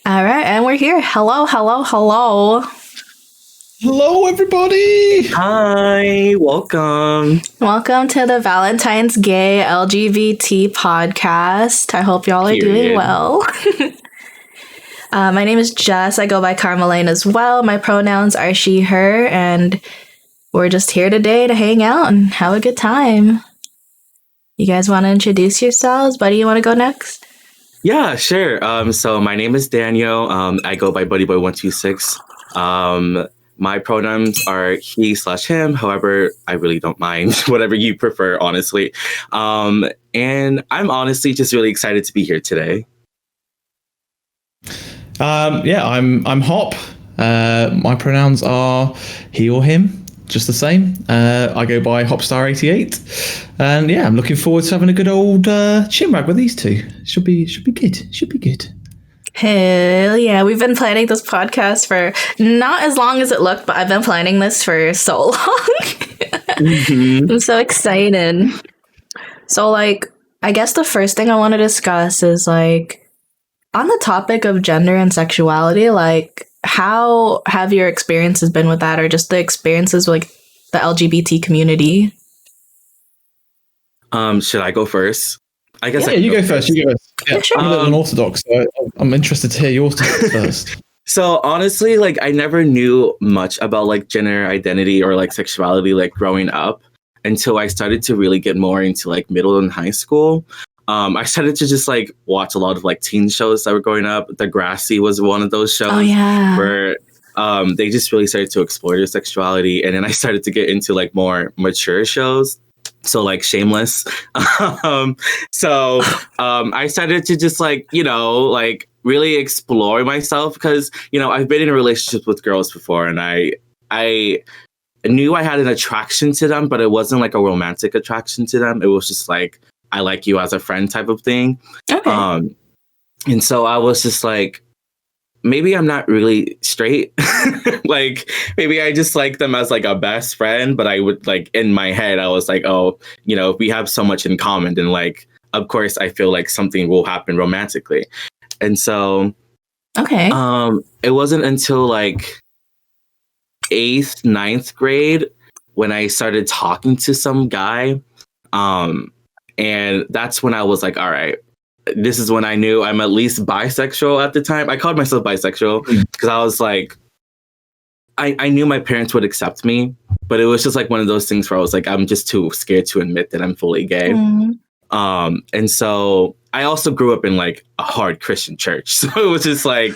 All right, and we're here. Hello, hello, hello. Hello, everybody. Hi, welcome. Welcome to the Valentine's Gay LGBT podcast. I hope y'all are doing well. My name is Jess. I go by Carmelane as well. My pronouns are she, her, and we're just here today to hang out and have a good time. You guys want to introduce yourselves? Buddy, you want to go next? Yeah, sure. So my name is Daniel. I go by BuddyBoy126. My pronouns are he/him. However, I really don't mind whatever you prefer, honestly. And I'm honestly just really excited to be here today. I'm Hop. My pronouns are he or him, just the same. I go by Hopstar88, and yeah, I'm looking forward to having a good old chinwag with these two. Should be good. Should be good. Hell yeah. We've been planning this podcast for not as long as it looked, but I've been planning this for so long. I'm so excited. So, I guess the first thing I want to discuss is, on the topic of gender and sexuality, how have your experiences been with that, or just the experiences with the LGBT community? Should I go first? I guess you go first. You go first. Yeah, sure. I'm a little unorthodox, so I'm interested to hear your thoughts first. So honestly, I never knew much about gender identity or sexuality growing up until I started to really get more into middle and high school. I started to just watch a lot of teen shows that were growing up. Degrassi was one of those shows. Oh, yeah. Where they just really started to explore their sexuality, and then I started to get into more mature shows. So Shameless. I started to just really explore myself because, I've been in a relationship with girls before, and I knew I had an attraction to them, but it wasn't a romantic attraction to them. It was just I like you as a friend type of thing. Okay. And so I was just maybe I'm not really straight. Maybe I just like them as a best friend, but I would in my head, I was oh, we have so much in common, then of course I feel something will happen romantically. And so, okay. It wasn't until 8th, 9th grade when I started talking to some guy. And that's when I was all right, this is when I knew I'm at least bisexual at the time. I called myself bisexual because I was I knew my parents would accept me, but it was just one of those things where I was I'm just too scared to admit that I'm fully gay. And so I also grew up in a hard Christian church. So it was just it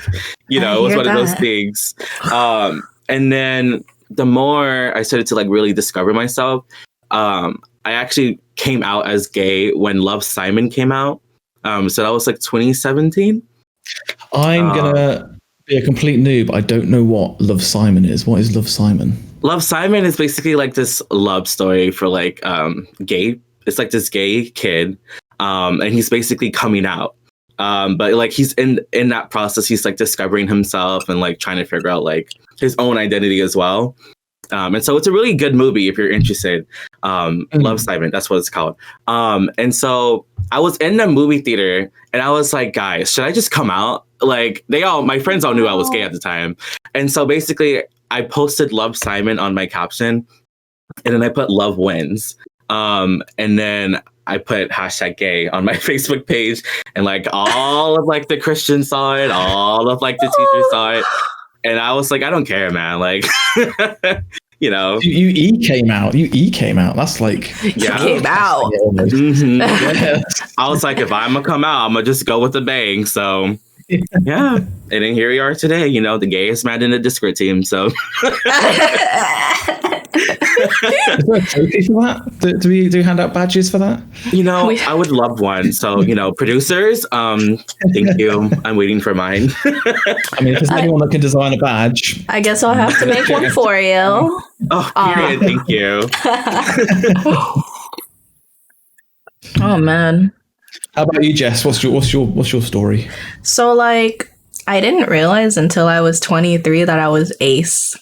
was one of those things. And then the more I started to really discover myself, I actually came out as gay when Love, Simon came out. So that was 2017. I'm gonna be a complete noob. I don't know what Love, Simon is. What is Love, Simon? Love, Simon is basically this love story for gay. It's this gay kid, and he's basically coming out. But he's in that process. He's discovering himself and trying to figure out his own identity as well. And so it's a really good movie if you're interested. Love, Simon, that's what it's called. And so I was in the movie theater and I was guys, should I just come out? My friends all knew I was gay at the time. And so basically I posted Love, Simon on my caption, and then I put Love Wins. And then I put #gay on my Facebook page, and all of the Christians saw it, all of the teachers saw it. And I was I don't care, man. You came out. You came out. That's yeah. Came out. Mm-hmm. Yeah. I was if I'm gonna come out, I'm gonna just go with the bang. So yeah. And then here we are today. The gayest man in the Discord team. So is there a trophy for that? Do we hand out badges for that? I would love one. So producers, thank you. I'm waiting for mine. I mean, if there's anyone that can design a badge, I guess I'll have to make one for you. Oh, period. Thank you. Oh man. How about you, Jess? What's your story? So I didn't realize until I was 23 that I was ace.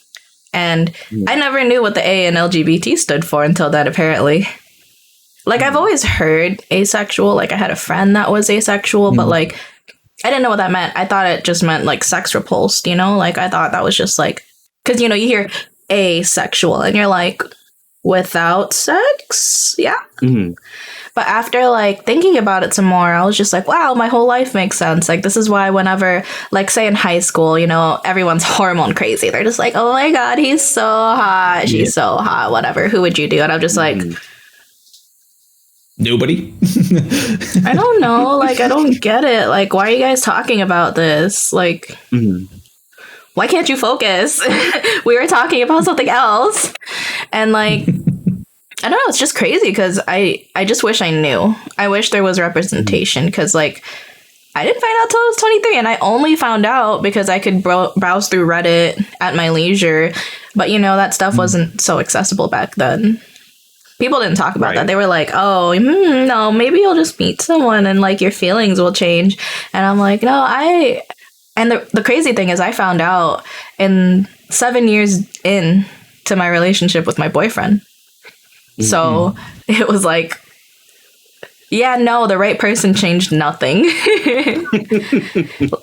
And I never knew what the A in LGBT stood for until that, apparently. I've always heard asexual. I had a friend that was asexual, but I didn't know what that meant. I thought it just meant like sex repulsed, you know? Like I thought that was just like, because you know, you hear asexual and you're like, without sex? Yeah. Mm-hmm. But after like thinking about it some more, I was just like, wow, my whole life makes sense. Like this is why whenever, like say in high school, you know, everyone's hormone crazy. They're just like, oh my God, he's so hot. She's so hot, whatever. Who would you do? And I'm just like, nobody. I don't know. Like, I don't get it. Like, why are you guys talking about this? Like, why can't you focus? We were talking about something else. And like, I don't know, it's just crazy because I just wish I knew. I wish there was representation because, like, I didn't find out till I was 23, and I only found out because I could browse through Reddit at my leisure. But, you know, that stuff wasn't so accessible back then. People didn't talk about that. They were like, oh, no, maybe you'll just meet someone and, like, your feelings will change. And I'm like, no, And the crazy thing is I found out in 7 years in to my relationship with my boyfriend. So it was like, yeah, no, the right person changed nothing.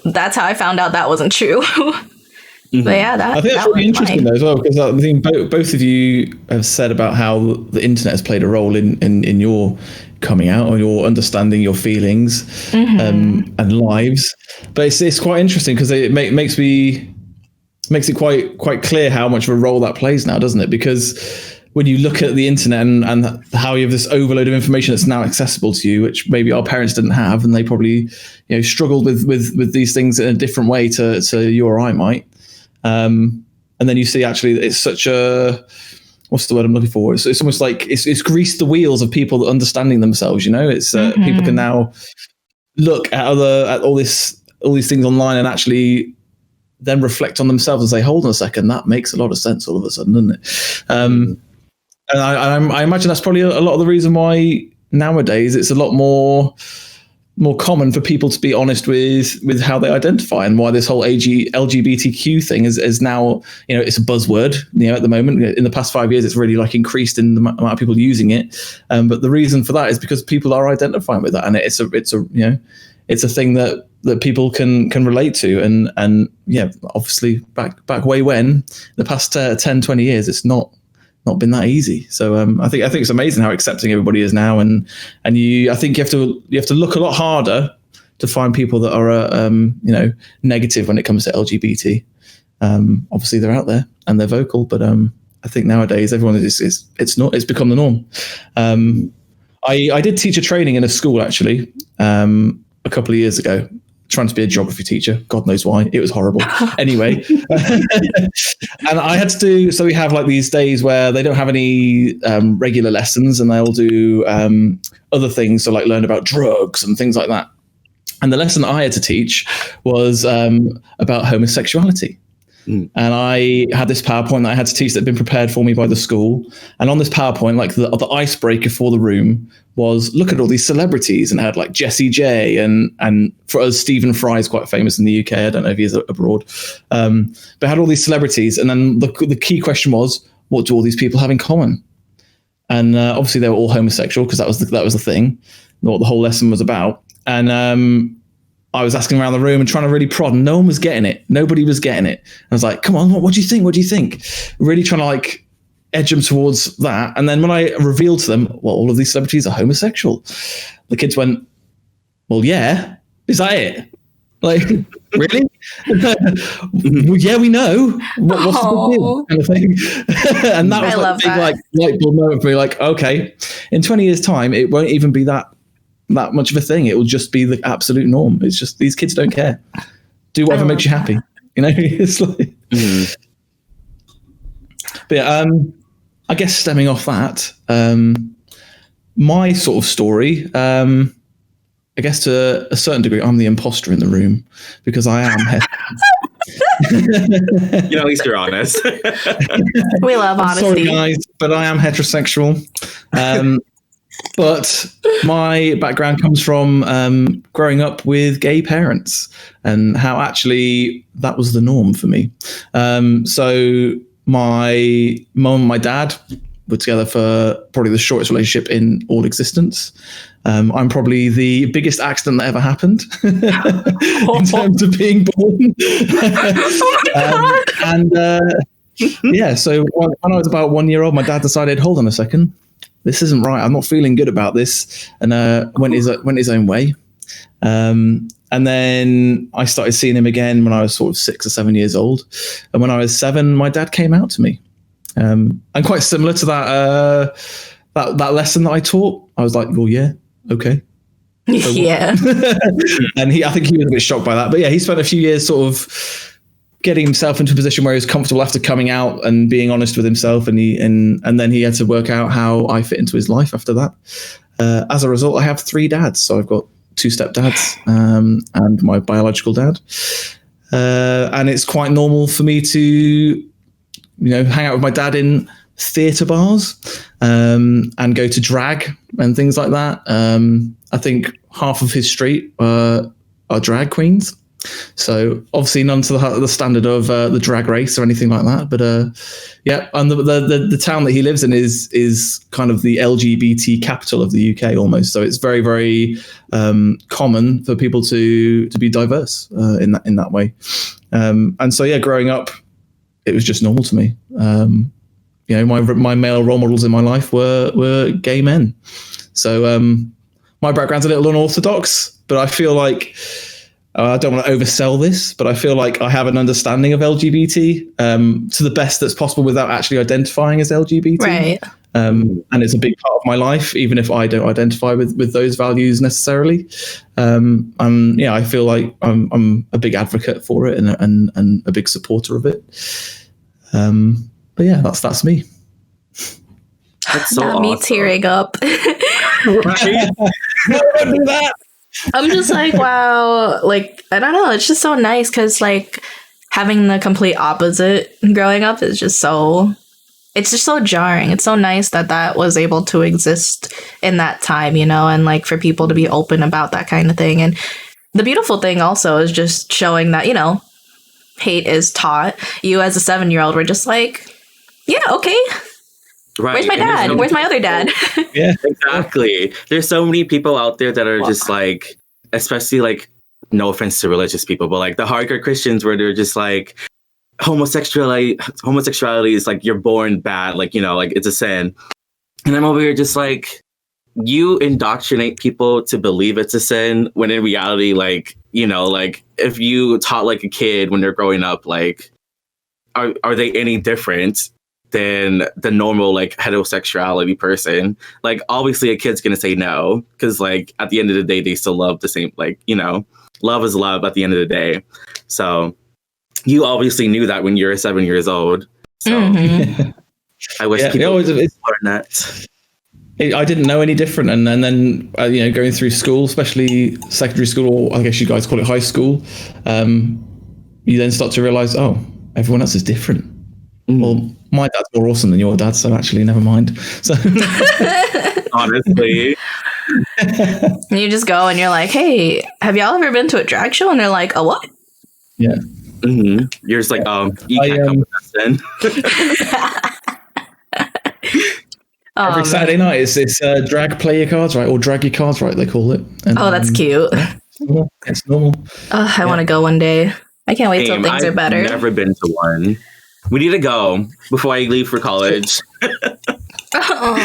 That's how I found out that wasn't true. But yeah, I think that's really interesting though as well, because I think both of you have said about how the internet has played a role in your coming out or your understanding your feelings and lives. But it's quite interesting because it makes it quite clear how much of a role that plays now, doesn't it? Because when you look at the internet and how you have this overload of information that's now accessible to you, which maybe our parents didn't have, and they probably struggled with these things in a different way to you or I might. And then you see actually it's such a, what's the word I'm looking for? It's almost like it's greased the wheels of people understanding themselves. It's people can now look at all these things online and actually then reflect on themselves and say, hold on a second, that makes a lot of sense all of a sudden, doesn't it? And I imagine that's probably a lot of the reason why nowadays it's a lot more common for people to be honest with how they identify, and why this whole LGBTQ thing is now, it's a buzzword, at the moment. In the past 5 years, it's really like increased in the amount of people using it. But the reason for that is because people are identifying with that, and it's a thing that people can relate to. And yeah, obviously back way when the past 10, 20 years, it's not been that easy. So I think it's amazing how accepting everybody is now, and I think you have to look a lot harder to find people that are negative when it comes to LGBT. Obviously they're out there and they're vocal, but I think nowadays everyone it's become the norm. I did teacher training in a school actually a couple of years ago, trying to be a geography teacher. God knows why. It was horrible. Anyway, and I had to do, so we have like these days where they don't have any regular lessons, and they'll do other things, so like learn about drugs and things like that. And the lesson I had to teach was about homosexuality. And I had this PowerPoint that I had to teach that had been prepared for me by the school. And on this PowerPoint, like the icebreaker for the room was, look at all these celebrities, and had like Jessie J and for us, Stephen Fry is quite famous in the UK. I don't know if he's abroad. But had all these celebrities. And then the key question was, what do all these people have in common? And obviously they were all homosexual, because that was the thing, what the whole lesson was about. And I was asking around the room and trying to really prod, and no one was getting it. Nobody was getting it. I was like, come on, what do you think? What do you think? Really trying to like edge them towards that. And then when I revealed to them, well, all of these celebrities are homosexual, the kids went, well, yeah, is that it? Like, really? Well, yeah, we know. What's the big deal? Kind of thing. And that was like a big like light bulb moment for me. Like, okay, in 20 years' time, it won't even be that much of a thing. It will just be the absolute norm. It's just, these kids don't care. Do whatever makes you happy. It's like. But yeah, I guess stemming off that, my sort of story, I guess to a certain degree, I'm the imposter in the room, because I am at least you're honest. We love honesty. Sorry guys, but I am heterosexual. But my background comes from growing up with gay parents, and how actually that was the norm for me. So my mum and my dad were together for probably the shortest relationship in all existence. I'm probably the biggest accident that ever happened in terms of being born. So when I was about 1 year old, my dad decided, hold on a second, this isn't right. I'm not feeling good about this, and went his own way. And then I started seeing him again when I was sort of 6 or 7 years old. And when I was 7, my dad came out to me. And quite similar to that lesson that I taught, I was like, well, yeah, okay. So yeah. And I think he was a bit shocked by that. But yeah, he spent a few years sort of getting himself into a position where he was comfortable after coming out and being honest with himself. And then he had to work out how I fit into his life after that. As a result, I have 3 dads. So I've got 2 stepdads and my biological dad. And it's quite normal for me to, hang out with my dad in theatre bars and go to drag and things like that. I think half of his street are drag queens. So obviously none to the standard of the drag race or anything like that. But and the town that he lives in is kind of the LGBT capital of the UK almost. So it's very, very common for people to be diverse in that way. And so growing up, it was just normal to me. My male role models in my life were gay men. So my background's a little unorthodox, but I feel like I don't want to oversell this, but I feel like I have an understanding of LGBT to the best that's possible without actually identifying as LGBT. Right. And it's a big part of my life, even if I don't identify with those values necessarily. I feel like I'm a big advocate for it and a big supporter of it. But yeah, that's me. That's so awesome. Me tearing up. Right? Don't do that. I'm just like, wow, like, I don't know, it's just so nice because like having the complete opposite growing up is just it's just so jarring. It's so nice that was able to exist in that time, and like for people to be open about that kind of thing. And the beautiful thing also is just showing that, hate is taught. You as a 7-year-old were just like, yeah, okay. Right. Where's my dad? Where's my other dad? Yeah, exactly. There's so many people out there that are just like, especially like, no offense to religious people, but like the hardcore Christians where they're just like, homosexuality is like you're born bad, like, like it's a sin. And I'm over here just like, you indoctrinate people to believe it's a sin when in reality, like, like if you taught like a kid when they're growing up, like, are they any different than the normal like heterosexuality person? Like obviously a kid's gonna say no because like at the end of the day they still love the same, like, love is love at the end of the day. So you obviously knew that when you were 7 years old. So I wish people would learn that. I didn't know any different, and then going through school, especially secondary school, or I guess you guys call it high school, you then start to realize, oh, everyone else is different. Well, my dad's more awesome than your dad, so actually, never mind. So, honestly, you just go and you're like, "Hey, have y'all ever been to a drag show?" And they're like, "A what?" Yeah. Mm-hmm. You're just like, you can't come with us then. Every Saturday night, it's drag play your cards right, or drag your cards right, they call it. And, that's cute. It's normal. I want to go one day. I can't wait till things are better. I've never been to one. We need to go before I leave for college.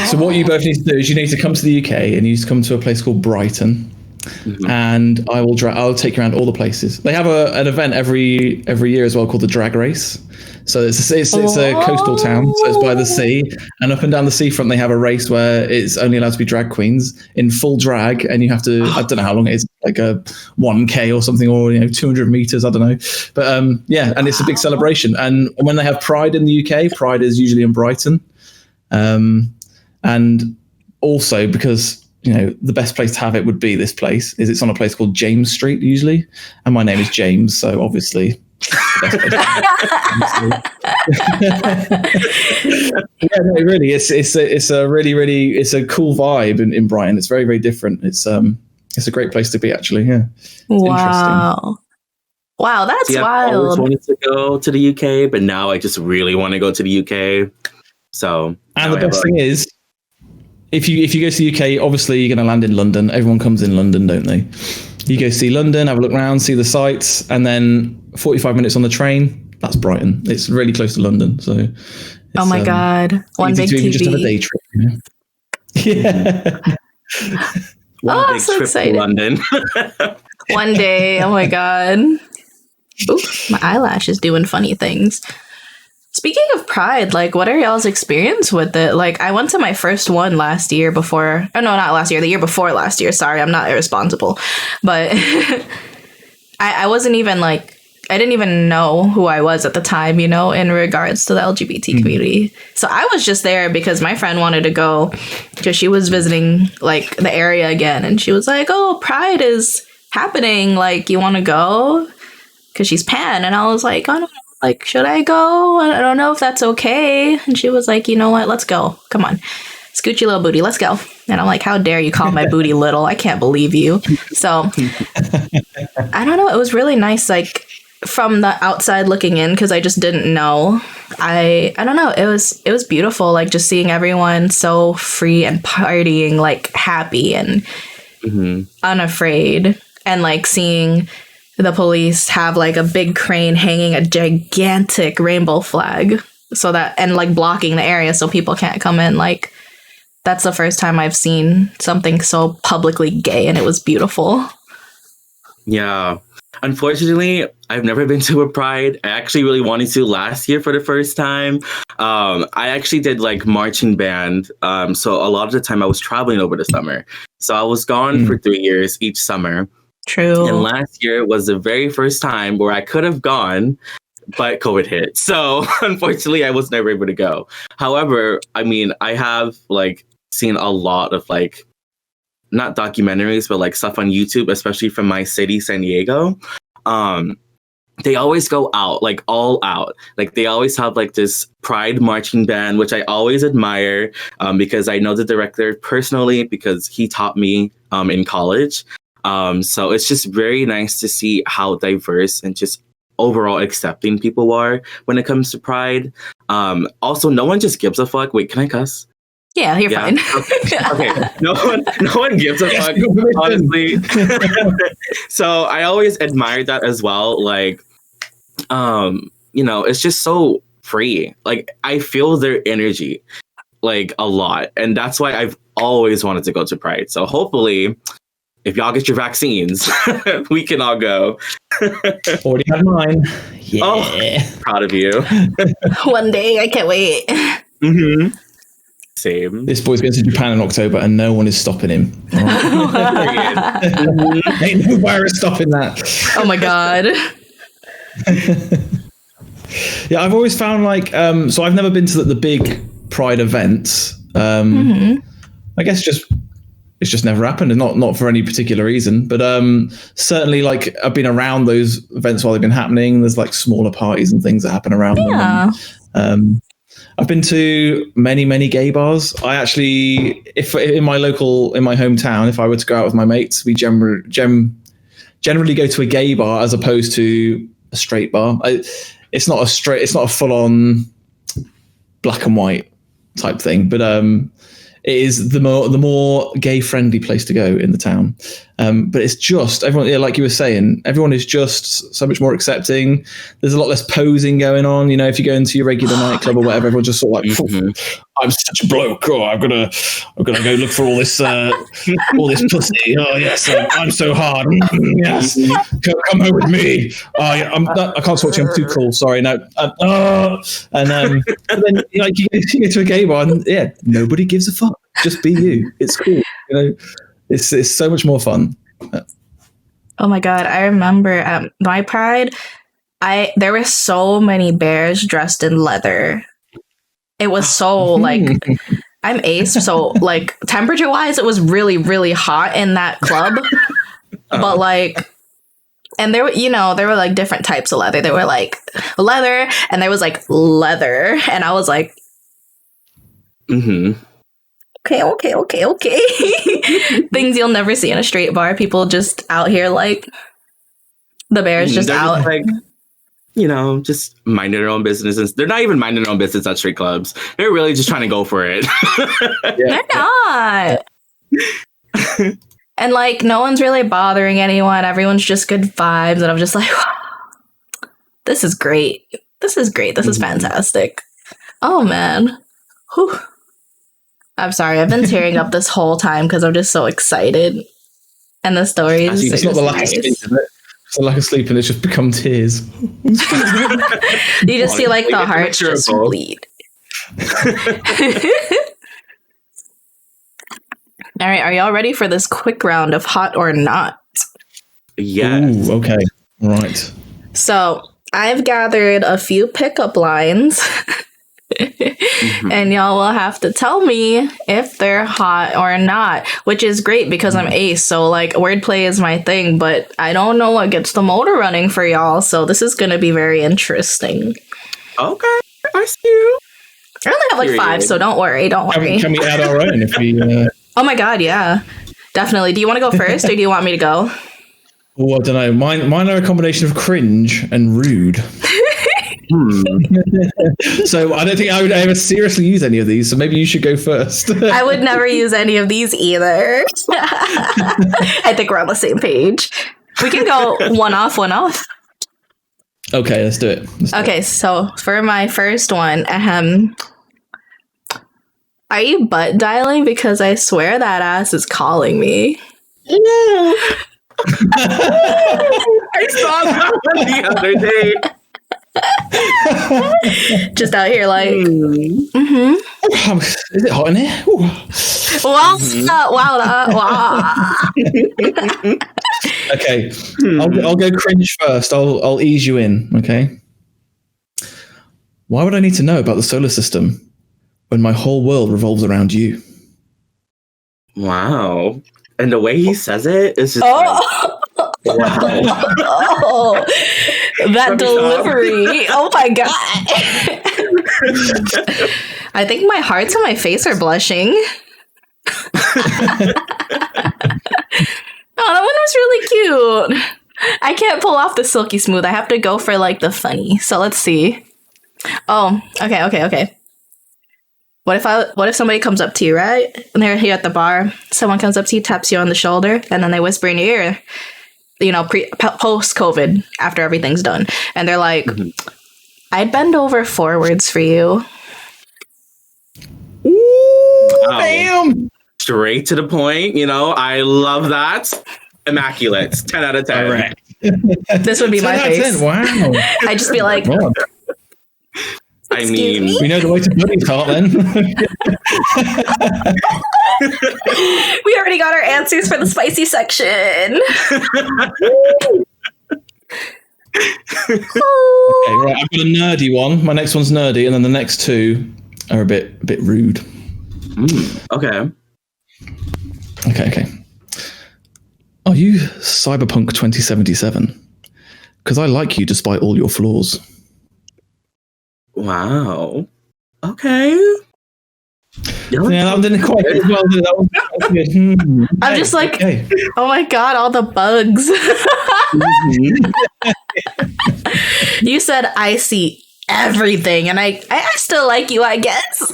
So what you both need to do is you need to come to the UK and you need to come to a place called Brighton. And I'll take you around all the places. They have an event every year as well called the Drag Race. So it's a coastal town, so it's by the sea, and up and down the seafront they have a race where it's only allowed to be drag queens in full drag, and you have to I don't know how long it is, like a 1K or something, or 200 meters, I don't know, but and it's a big celebration. And when they have Pride in the UK, Pride is usually in Brighton, and also because the best place to have it would be this place. It's on a place called James Street usually, and my name is James, so obviously. Really, it's a really it's a cool vibe in Brighton. It's very, very different. It's a great place to be actually. Yeah. Wow, that's wild. I always wanted to go to the UK, but now I just really want to go to the UK. So, and the best thing is, if you go to the UK, obviously you're going to land in London. Everyone comes in London, don't they? You go see London, have a look around, see the sights, and then 45 minutes on the train. That's Brighton. It's really close to London, so. Oh my god! One big TV. Just have a day trip. You know? Yeah. One big trip to London. One day. Oh my god. Ooh, my eyelash is doing funny things. Speaking of Pride, like, what are y'all's experience with it? Like, I went to my first one last year before. Oh, no, not last year. The year before last year. Sorry, I'm not irresponsible. But I wasn't even, like, I didn't even know who I was at the time, you know, in regards to the LGBT community. So I was just there because my friend wanted to go because she was visiting, like, the area again. And she was like, oh, Pride is happening. Like, you want to go? Because she's pan. And I was like, I don't know. Like, should I go? I don't know if that's okay. And she was like, you know what? Let's go. Come on. Scoot your little booty. Let's go. And I'm like, how dare you call my booty little? I can't believe you. So, I don't know. It was really nice, like, from the outside looking in, because I just didn't know. I don't know. It was beautiful, like, just seeing everyone so free and partying, like, happy and unafraid. And, like, seeing the police have, like, a big crane hanging a gigantic rainbow flag so that, and, like, blocking the area so people can't come in. Like, that's the first time I've seen something so publicly gay, and it was beautiful. Yeah. Unfortunately, I've never been to a Pride. I actually really wanted to last year for the first time. I actually did, like, marching band. So a lot of the time I was traveling over the summer. So I was gone for 3 years each summer. True. And last year was the very first time where I could have gone, but COVID hit. So unfortunately, I was never able to go. However, I mean, I have, like, seen a lot of, like, not documentaries, but, like, stuff on YouTube, especially from my city, San Diego. They always go out, like, all out. Like, they always have, like, this Pride marching band, which I always admire because I know the director personally because he taught me in college. So it's just very nice to see how diverse and just overall accepting people are when it comes to Pride. Also, no one just gives a fuck. Wait, can I cuss? Yeah, you're fine. Okay. No one gives a fuck, honestly. So I always admired that as well. Like, you know, it's just so free. Like, I feel their energy, like, a lot. And that's why I've always wanted to go to Pride. So hopefully, if y'all get your vaccines, we can all go. Already had mine. Yeah. Oh, proud of you. One day, I can't wait. Mm-hmm. Same. This boy's going to Japan in October and no one is stopping him. Ain't no virus stopping that. Oh my god. Yeah, I've always found, like, so I've never been to the big Pride events. I guess it's just never happened, and not for any particular reason. But certainly, like, I've been around those events while they've been happening. There's, like, smaller parties and things that happen around them. And, I've been to many gay bars. I actually, if in my hometown, if I were to go out with my mates, we generally go to a gay bar as opposed to a straight bar. It's not a full on black and white type thing, but it is the more gay friendly place to go in the town. But it's just everyone, yeah, like you were saying, everyone is just so much more accepting. There's a lot less posing going on. You know, if you go into your regular nightclub or whatever, everyone's just sort of like, I'm such a bloke. Oh, I'm gonna go look for all this pussy. Oh yes, I'm so hard. Yes, come home with me. Oh yeah, I can't talk to you. I'm too cool. Sorry, no. And then like you go to a gay bar and yeah, nobody gives a fuck. Just be you. It's cool. You know, it's so much more fun. Oh my god, I remember at my Pride, there were so many bears dressed in leather. It was so like, I'm ace, so like temperature wise, it was really, really hot in that club. But like, and there were like different types of leather. There were like leather, and there was like leather, and I was like, okay. Things you'll never see in a straight bar. People just out here like the bears just they're out. Just like, just minding their own businesses. They're not even minding their own business at straight clubs. They're really just trying to go for it. They're not. And like, no one's really bothering anyone. Everyone's just good vibes. And I'm just like, this is great. This is great. This is fantastic. Oh, man. Whew. I'm sorry. I've been tearing up this whole time because I'm just so excited. And the stories. It's not the lack of sleep, is it? It's the lack of sleep and it's just become tears. You just see like the heart just bleed. All right, are y'all ready for this quick round of hot or not? Yes. Ooh, okay. All right. So I've gathered a few pickup lines. And y'all will have to tell me if they're hot or not, which is great because I'm ace, so like wordplay is my thing, but I don't know what gets the motor running for y'all, so this is gonna be very interesting. Okay, I see you. I only have like 5, so don't worry. Can we add our own if we... Oh my god, yeah. Definitely. Do you want to go first or do you want me to go? Oh, I don't know. Mine are a combination of cringe and rude. So I don't think I would ever seriously use any of these, so maybe you should go first. I would never use any of these either. I think we're on the same page. We can go one off. Okay, let's do it. Okay, so for my first one, are you butt dialing? Because I swear that ass is calling me. I saw that one the other day. Just out here like Is it hot in here? wow. Okay, I'll go cringe first. I'll ease you in. Okay. Why would I need to know about the solar system when my whole world revolves around you? Wow. And the way he says it is just wow. That delivery. Oh my god. I think my hearts and my face are blushing. Oh, that one was really cute. I can't pull off the silky smooth. I have to go for like the funny. So let's see. Oh, okay. What if somebody comes up to you, right? And they're here at the bar. Someone comes up to you, taps you on the shoulder, and then they whisper in your ear, post-COVID, after everything's done. And they're like, I'd bend over forwards for you. Ooh, bam! Straight to the point. I love that. Immaculate. 10 out of 10. All right. This would be my face. 10. Wow. I'd just be like... I mean, we know the way to Buddy's heart then. We already got our answers for the spicy section. Okay, right. I've got a nerdy one. My next one's nerdy, and then the next two are a bit rude. Okay. Okay. Are you Cyberpunk 2077? Because I like you despite all your flaws. Wow. Okay. Yeah, that didn't quite as well. That was good. I'm just like, oh my god, all the bugs. You said I see everything, and I still like you, I guess.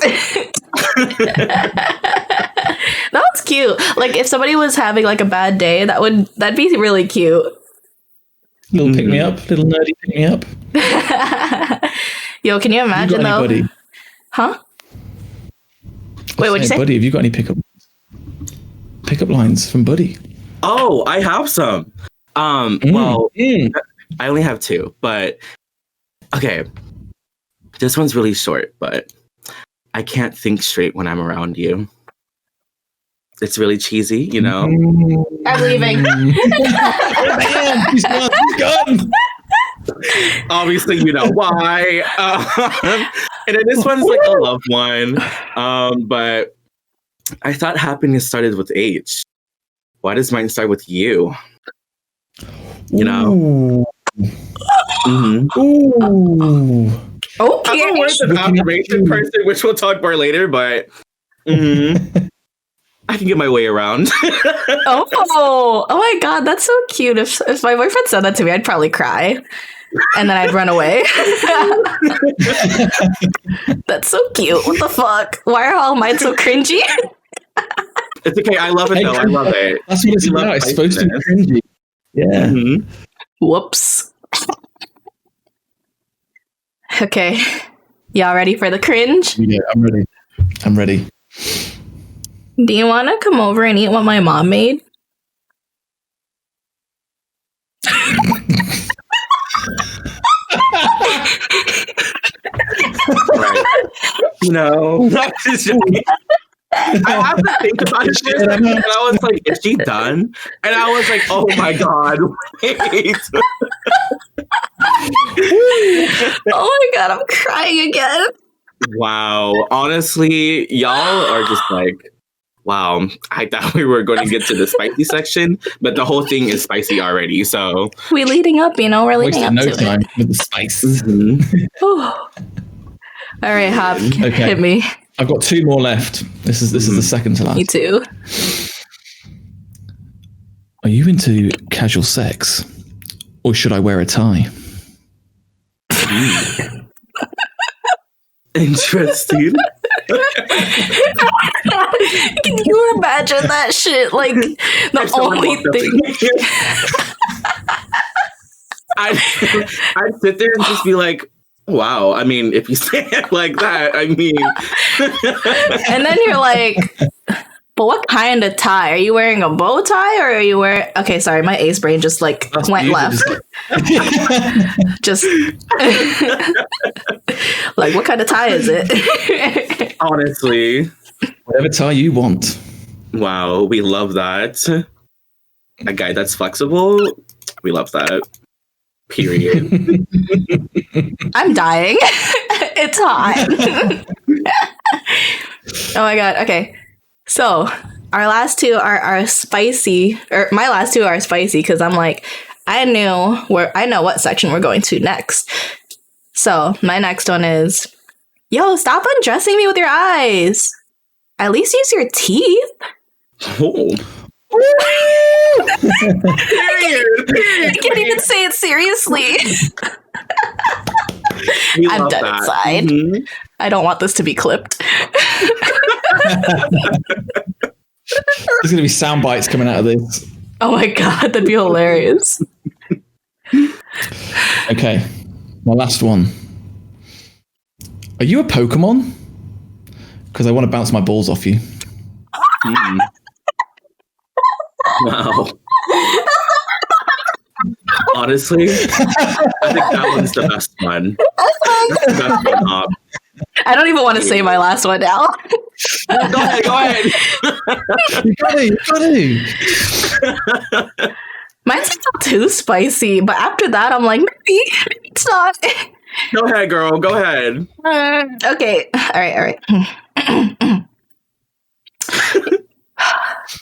That was cute. Like if somebody was having like a bad day, that'd be really cute. Little pick me up, little nerdy pick me up. Yo, can you imagine though? Buddy? Huh? Wait, what'd you say? Buddy, have you got any pickup lines from Buddy? Oh, I have some. Well, I only have 2, but okay. This one's really short, but I can't think straight when I'm around you. It's really cheesy, I'm leaving. Man, he's gone. Obviously, you know why. And then this one's like a love one. But I thought happiness started with H. Why does mine start with U? Ooh. Okay. I'm a words of affirmation person, which we'll talk more later, but I can get my way around. Oh my god, that's so cute. If my boyfriend said that to me, I'd probably cry. And then I'd run away. That's so cute. What the fuck? Why are all mine so cringy? It's okay. I love it though. I love it. That's what it's about. It's supposed to be cringy. Yeah. Mm-hmm. Whoops. Okay. Y'all ready for the cringe? Yeah, I'm ready. Do you want to come over and eat what my mom made? Right. No. I have to think about it, and I was like, is she done? And I was like, oh my god, wait. Oh my god, I'm crying again. Wow. Honestly, y'all are just like, wow. I thought we were going to get to the spicy section, but the whole thing is spicy already. So we're leading up, we're leading up no to time it. with the spice. Mm-hmm. All right, Hop, Okay. hit me. I've got 2 more left. This is the second to last. Me too. Are you into casual sex, or should I wear a tie? Interesting. Can you imagine that shit? Like the only thing. I'd sit there and just be like, wow. I mean, if you say it like that, I mean. And then you're like, but what kind of tie? Are you wearing a bow tie or are you wearing... Okay, sorry, my ace brain just like went left. Just like, what kind of tie is it? Honestly. Whatever tie you want. Wow, we love that. A guy that's flexible, we love that. Period. I'm dying. It's hot. Oh my god. Okay. So our last 2 are spicy, or my last 2 are spicy because I'm like, I know what section we're going to next. So my next one is, yo, stop undressing me with your eyes. At least use your teeth. Oh. I can't even say it seriously. I'm done that. inside. Mm-hmm. I don't want this to be clipped. There's going to be sound bites coming out of this. Oh my god, that'd be hilarious. Okay, my last one. Are you a Pokemon? Because I want to bounce my balls off you. Mm. Wow. Honestly, I think that one's the best one. I don't even want to say my last one now. Go ahead. You got to. Mine's not too spicy, but after that, I'm like, maybe it's not. Go ahead, girl. Go ahead. Okay. All right.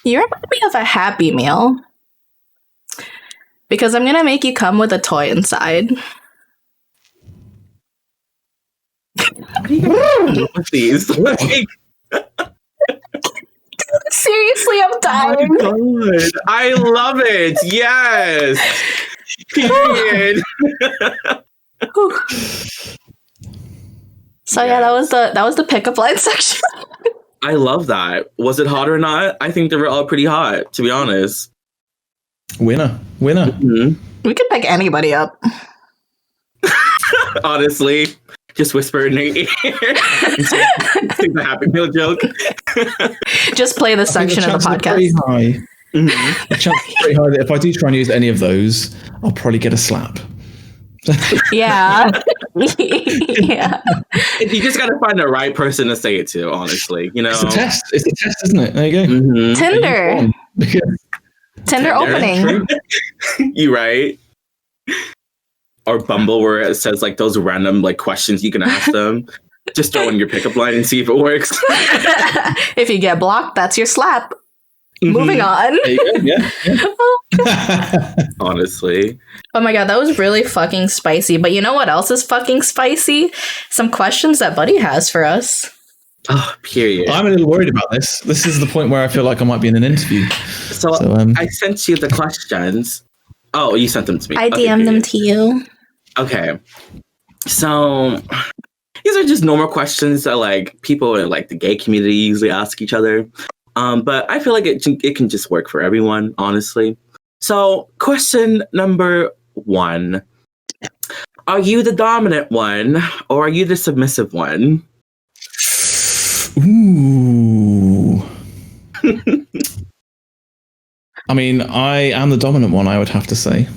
You remind me of a Happy Meal. Because I'm going to make you come with a toy inside. What are you doing with these? Seriously, I'm dying. Oh my God. I love it. Yes. Period. So yeah, that was the pickup line section. I love that. Was it hot or not? I think they were all pretty hot, to be honest. Winner. Mm-hmm. We could pick anybody up. Honestly, just whisper in their ear. Take the Happy Meal joke. Just play this section of the podcast. Mm-hmm. The chance is pretty high that if I do try and use any of those, I'll probably get a slap. Yeah. Yeah. You just gotta find the right person to say it to, honestly. You know, it's a test, isn't it? There you go. Mm-hmm. Tinder opening. You right? Or Bumble, where it says like those random like questions you can ask them. Just throw in your pickup line and see if it works. If you get blocked, that's your slap. Mm-hmm. Moving on. There you go. Yeah. Honestly. Oh my god, that was really fucking spicy. But you know what else is fucking spicy? Some questions that Buddy has for us. Oh, period. I'm a little worried about this. This is the point where I feel like I might be in an interview. So I sent you the questions. Oh, you sent them to me. I DM'd them to you. Okay. So these are just normal questions that like people in like the gay community usually ask each other. But I feel like it can just work for everyone, honestly. So question number 1. Are you the dominant one or are you the submissive one? Ooh. I mean, I am the dominant one, I would have to say.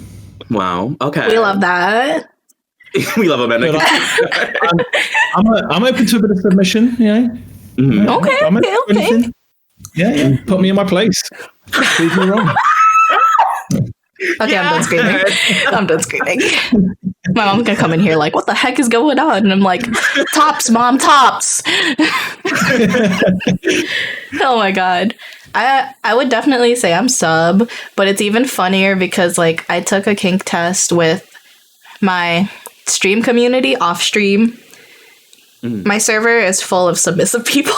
Wow. Okay. We love that. We love Amanda. I'm open to a bit of submission, you know? Mm-hmm. Okay. Yeah. Put me in my place. Prove me wrong. Okay, yeah. I'm done screaming. My mom's gonna come in here like, what the heck is going on? And I'm like, tops, mom, tops. Oh my god. I would definitely say I'm sub, but it's even funnier because like I took a kink test with my stream community off stream. My server is full of submissive people.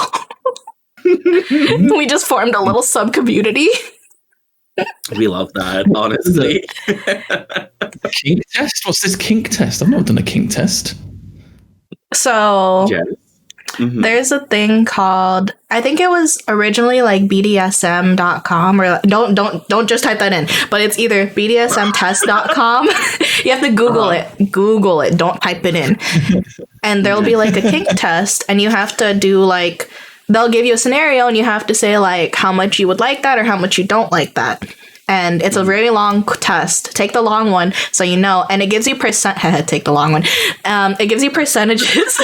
We just formed a little sub community. We love that, honestly. A kink test? What's this kink test? I've not done a kink test. So there's a thing called, I think it was originally like BDSM.com or don't just type that in, but it's either BDSMtest.com. You have to Google it. Don't type it in. And there'll be like a kink test and you have to do like, they'll give you a scenario and you have to say like how much you would like that or how much you don't like that. And it's a very long test. Take the long one so you know. And it gives you take the long one. It gives you percentages.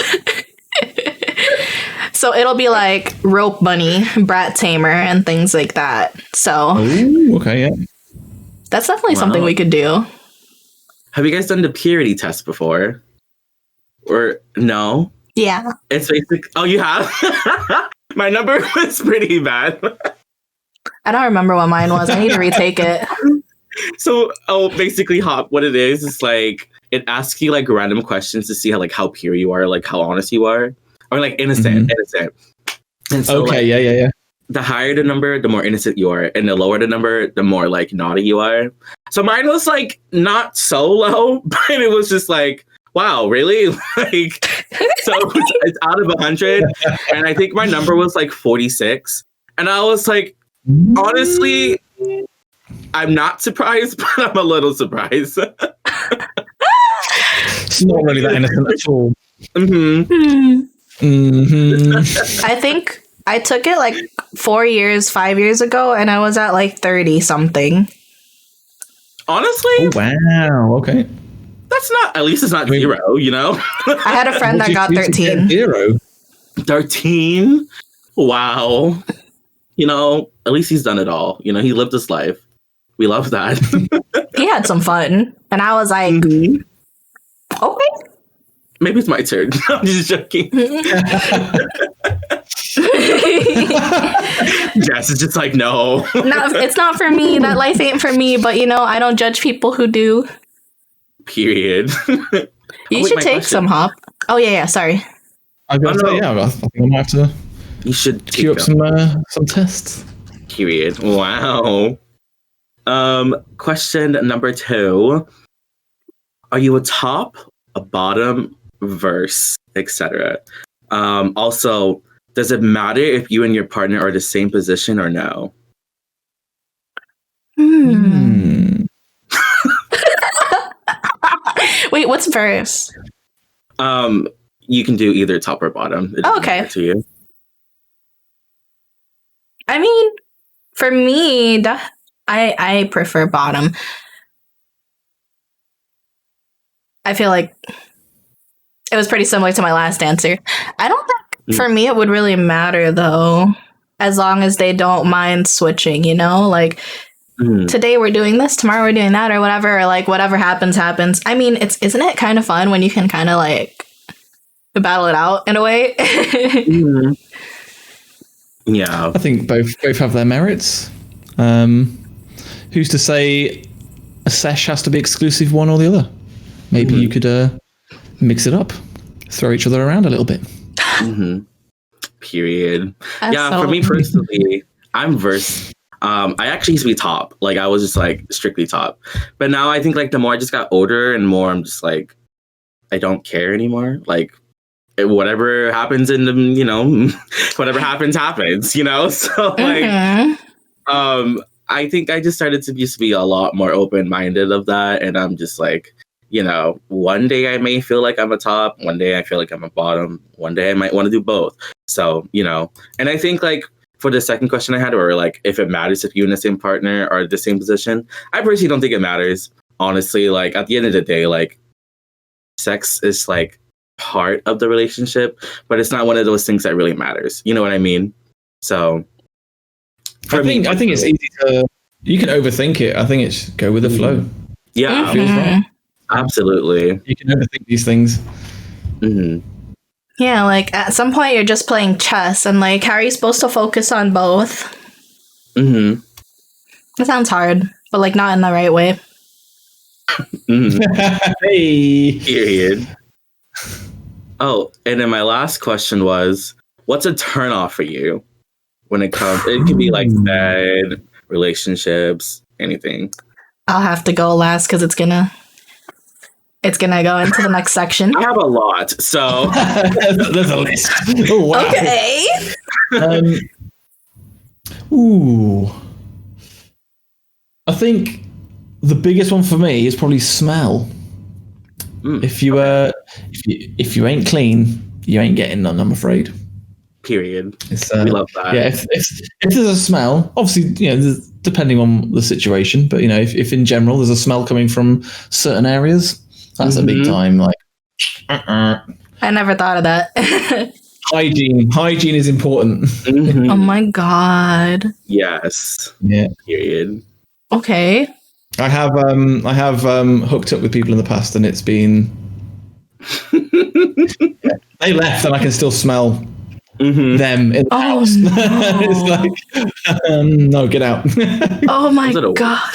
So it'll be like rope bunny, brat tamer, and things like that. So okay, yeah. That's definitely something we could do. Have you guys done the purity test before? Or no? Yeah. It's basic. Oh, you have? My number was pretty bad. I don't remember what mine was. I need to retake it. So, basically, Hop, what it is like it asks you like random questions to see how pure you are, like how honest you are, or like innocent. And so, okay, yeah. The higher the number, the more innocent you are, and the lower the number, the more like naughty you are. So mine was like not so low, but it was just like, wow, really? Like, so it's out of 100, and I think my number was like 46, and I was like, honestly, I'm not surprised, but I'm a little surprised. It's not really that innocent at all. I think I took it like 5 years ago, and I was at like 30 something. Honestly? Oh, wow. Okay. That's not, at least it's not zero, you know? I had a friend that got 13. 13? Wow. You know, at least he's done it all. You know, he lived his life. We love that. He had some fun. And I was like, okay. Maybe it's my turn. I'm just joking. Jess is just like, no. It's not for me. That life ain't for me. But, you know, I don't judge people who do. Period. You should take some, Hop. Oh, yeah, sorry. I think I might have to. You should queue up some tests. Period. Wow. Question number 2. Are you a top, a bottom, verse, etc.? Also, does it matter if you and your partner are the same position or no? Wait, what's verse? You can do either top or bottom. Okay. To you. I mean, for me, I prefer bottom. I feel like it was pretty similar to my last answer. I don't think for me it would really matter though, as long as they don't mind switching, you know, like today we're doing this, tomorrow we're doing that, or whatever, or like whatever happens. I mean, isn't it kind of fun when you can kind of like battle it out in a way? Yeah, I think both have their merits. Who's to say a sesh has to be exclusive one or the other? Maybe you could mix it up, throw each other around a little bit. Period. That's Yeah, so- for me personally, I'm versed. I actually used to be top. Like I was just like strictly top. But now I think like the more I just got older and more I'm just like I don't care anymore. Like whatever happens in the whatever happens, you know? So like I think I just started to just be a lot more open-minded of that. And I'm just like, one day I may feel like I'm a top, one day I feel like I'm a bottom, one day I might want to do both. So, and I think like for the second question I had, or like if it matters if you and the same partner are the same position, I personally don't think it matters. Honestly, like at the end of the day, like sex is like part of the relationship, but it's not one of those things that really matters. You know what I mean? So I think it's easy to, you can overthink it. I think it's go with the flow. Yeah, feels right. Absolutely. You can overthink these things. Yeah, like at some point you're just playing chess, and like how are you supposed to focus on both? It sounds hard, but like not in the right way. Hey. Period. Oh, and then my last question was, what's a turnoff for you when it comes? It could be like bed, relationships, anything. I'll have to go last because it's gonna go into the next section. I have a lot, so there's a list. Oh, wow. Okay. I think the biggest one for me is probably smell. If you if you ain't clean, you ain't getting none, I'm afraid. Period. We love that. Yeah, if there's a smell, obviously, depending on the situation, but if in general there's a smell coming from certain areas, that's a big time. Like, I never thought of that. Hygiene is important. Oh my god. Yes. Yeah. Period. Okay. I have hooked up with people in the past, and it's been they left, and I can still smell them in the house. No. It's like, no, get out. Oh my god.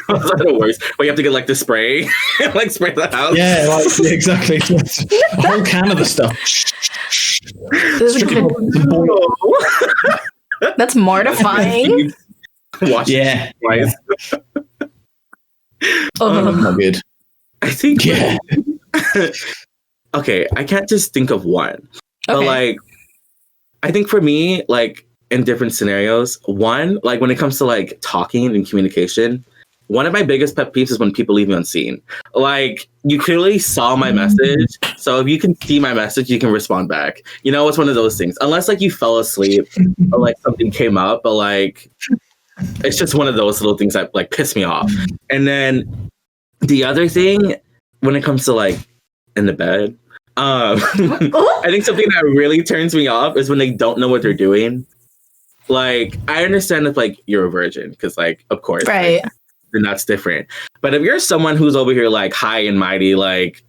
Those are the worst. Where you have to get like the spray, like spray the house. Yeah, exactly. A whole can of the stuff. That's mortifying. Wash it twice. Not good. I think. Yeah. Okay, I can't just think of one, but Okay. like, I think for me, like in different scenarios, one, like when it comes to like talking and communication, one of my biggest pet peeves is when people leave me unseen. Like, you clearly saw my message, so if you can see my message, you can respond back. It's one of those things. Unless like you fell asleep or like something came up, but like it's just one of those little things that like piss me off. And then the other thing, when it comes to like in the bed, I think something that really turns me off is when they don't know what they're doing. Like, I understand if like you're a virgin, because like of course, Right. like, then that's different. But if you're someone who's over here like high and mighty, like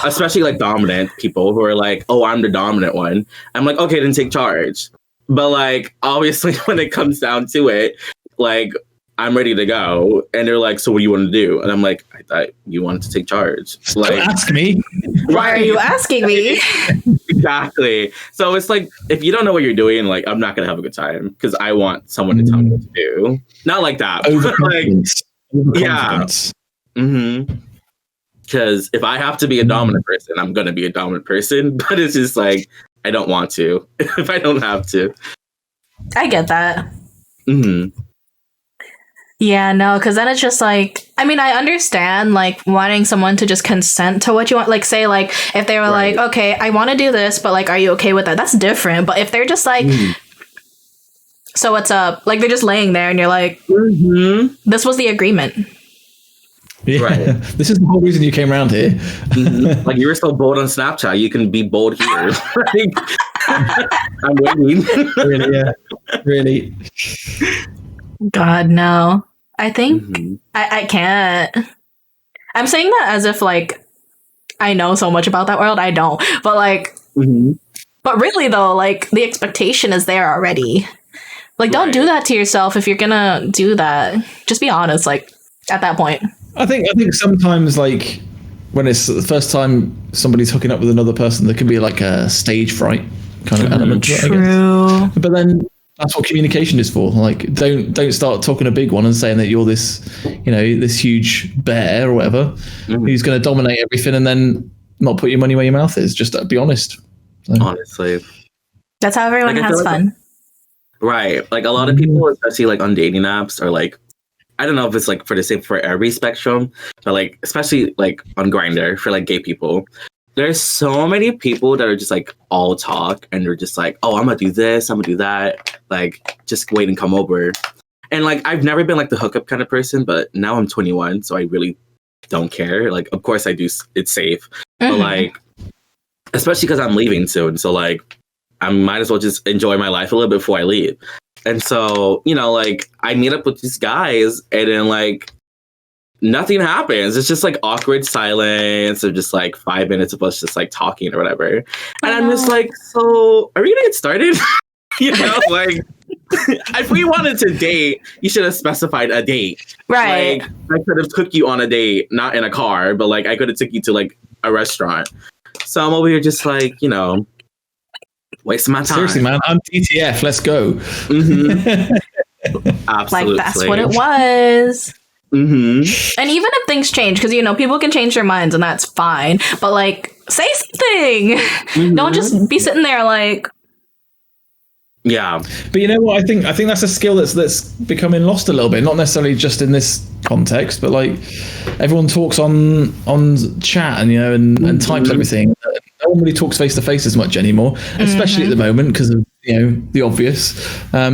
especially like dominant people who are like, oh, I'm the dominant one, I'm like, okay, then take charge. But like obviously when it comes down to it, like I'm ready to go, and they're like, so what do you want to do? And I'm like, I thought you wanted to take charge. Like, Don't ask me. Why are you asking me? Exactly. So it's like, if you don't know what you're doing, like I'm not gonna have a good time because I want someone to tell me what to do. Not like that. Overconfidence. Yeah. Because if I have to be a dominant person, I'm gonna be a dominant person. But it's just like I don't want to if I don't have to. I get that. Yeah, no, because then it's just like, I mean, I understand like wanting someone to just consent to what you want. Like, say, like, if they were like, okay, I want to do this, but like, are you okay with that? That's different. But if they're just like, so what's up? Like, they're just laying there and you're like, this was the agreement. Yeah. Right. This is the whole reason you came around here. Like, you were so bold on Snapchat, you can be bold here. Like, I'm waiting. Really, yeah. Really. God, no. I think I can't. I'm saying that as if like I know so much about that world. I don't. But like, but really though, like the expectation is there already. Like, don't do that to yourself if you're gonna do that. Just be honest, like at that point. I think sometimes when it's the first time somebody's hooking up with another person, there can be like a stage fright. kind of element to it, I guess. But then that's what communication is for. Like, don't start talking a big one and saying that you're this, this huge bear or whatever, who's going to dominate everything, and then not put your money where your mouth is. Just be honest. So. Honestly, that's how everyone has fun. Right. Like, a lot of people, especially like on dating apps, are like, I don't know if it's like for the same for every spectrum, but like especially like on Grindr for like gay people, there's so many people that are just like all talk, and they're just like, oh, I'm gonna do this, I'm gonna do that, like just wait and come over. And like, I've never been like the hookup kind of person, but now I'm 21, so I really don't care. Like, of course I do, it's safe, but like, especially because I'm leaving soon, so like I might as well just enjoy my life a little bit before I leave. And so, like, I meet up with these guys, and then like nothing happens. It's just like awkward silence, or just like 5 minutes of us just like talking or whatever. And I'm just like, so are we gonna get started? Like, if we wanted to date, you should have specified a date. Right. Like, I could have took you on a date, not in a car, but like I could have took you to like a restaurant. So I'm over here just like, wasting my time. Seriously, man, I'm TTF. Let's go. Absolutely. Like, that's what it was. And even if things change, because people can change their minds, and that's fine. But like, say something. Don't just be sitting there like. Yeah, but you know what? I think that's a skill that's becoming lost a little bit. Not necessarily just in this context, but like everyone talks on chat and and types everything. No one really talks face to face as much anymore, especially at the moment because of the obvious. I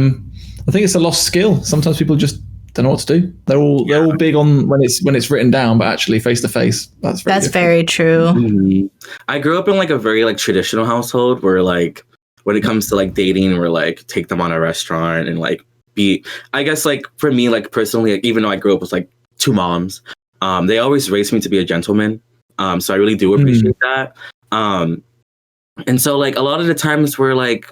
think it's a lost skill. Sometimes people just don't know what to do. They're all big on when it's written down, but actually face to face, that's very true. I grew up in like a very like traditional household where like when it comes to like dating, we're like take them on a restaurant and like I guess like for me like personally, like, even though I grew up with like two moms, they always raised me to be a gentleman. So I really do appreciate that. And so like a lot of the times where like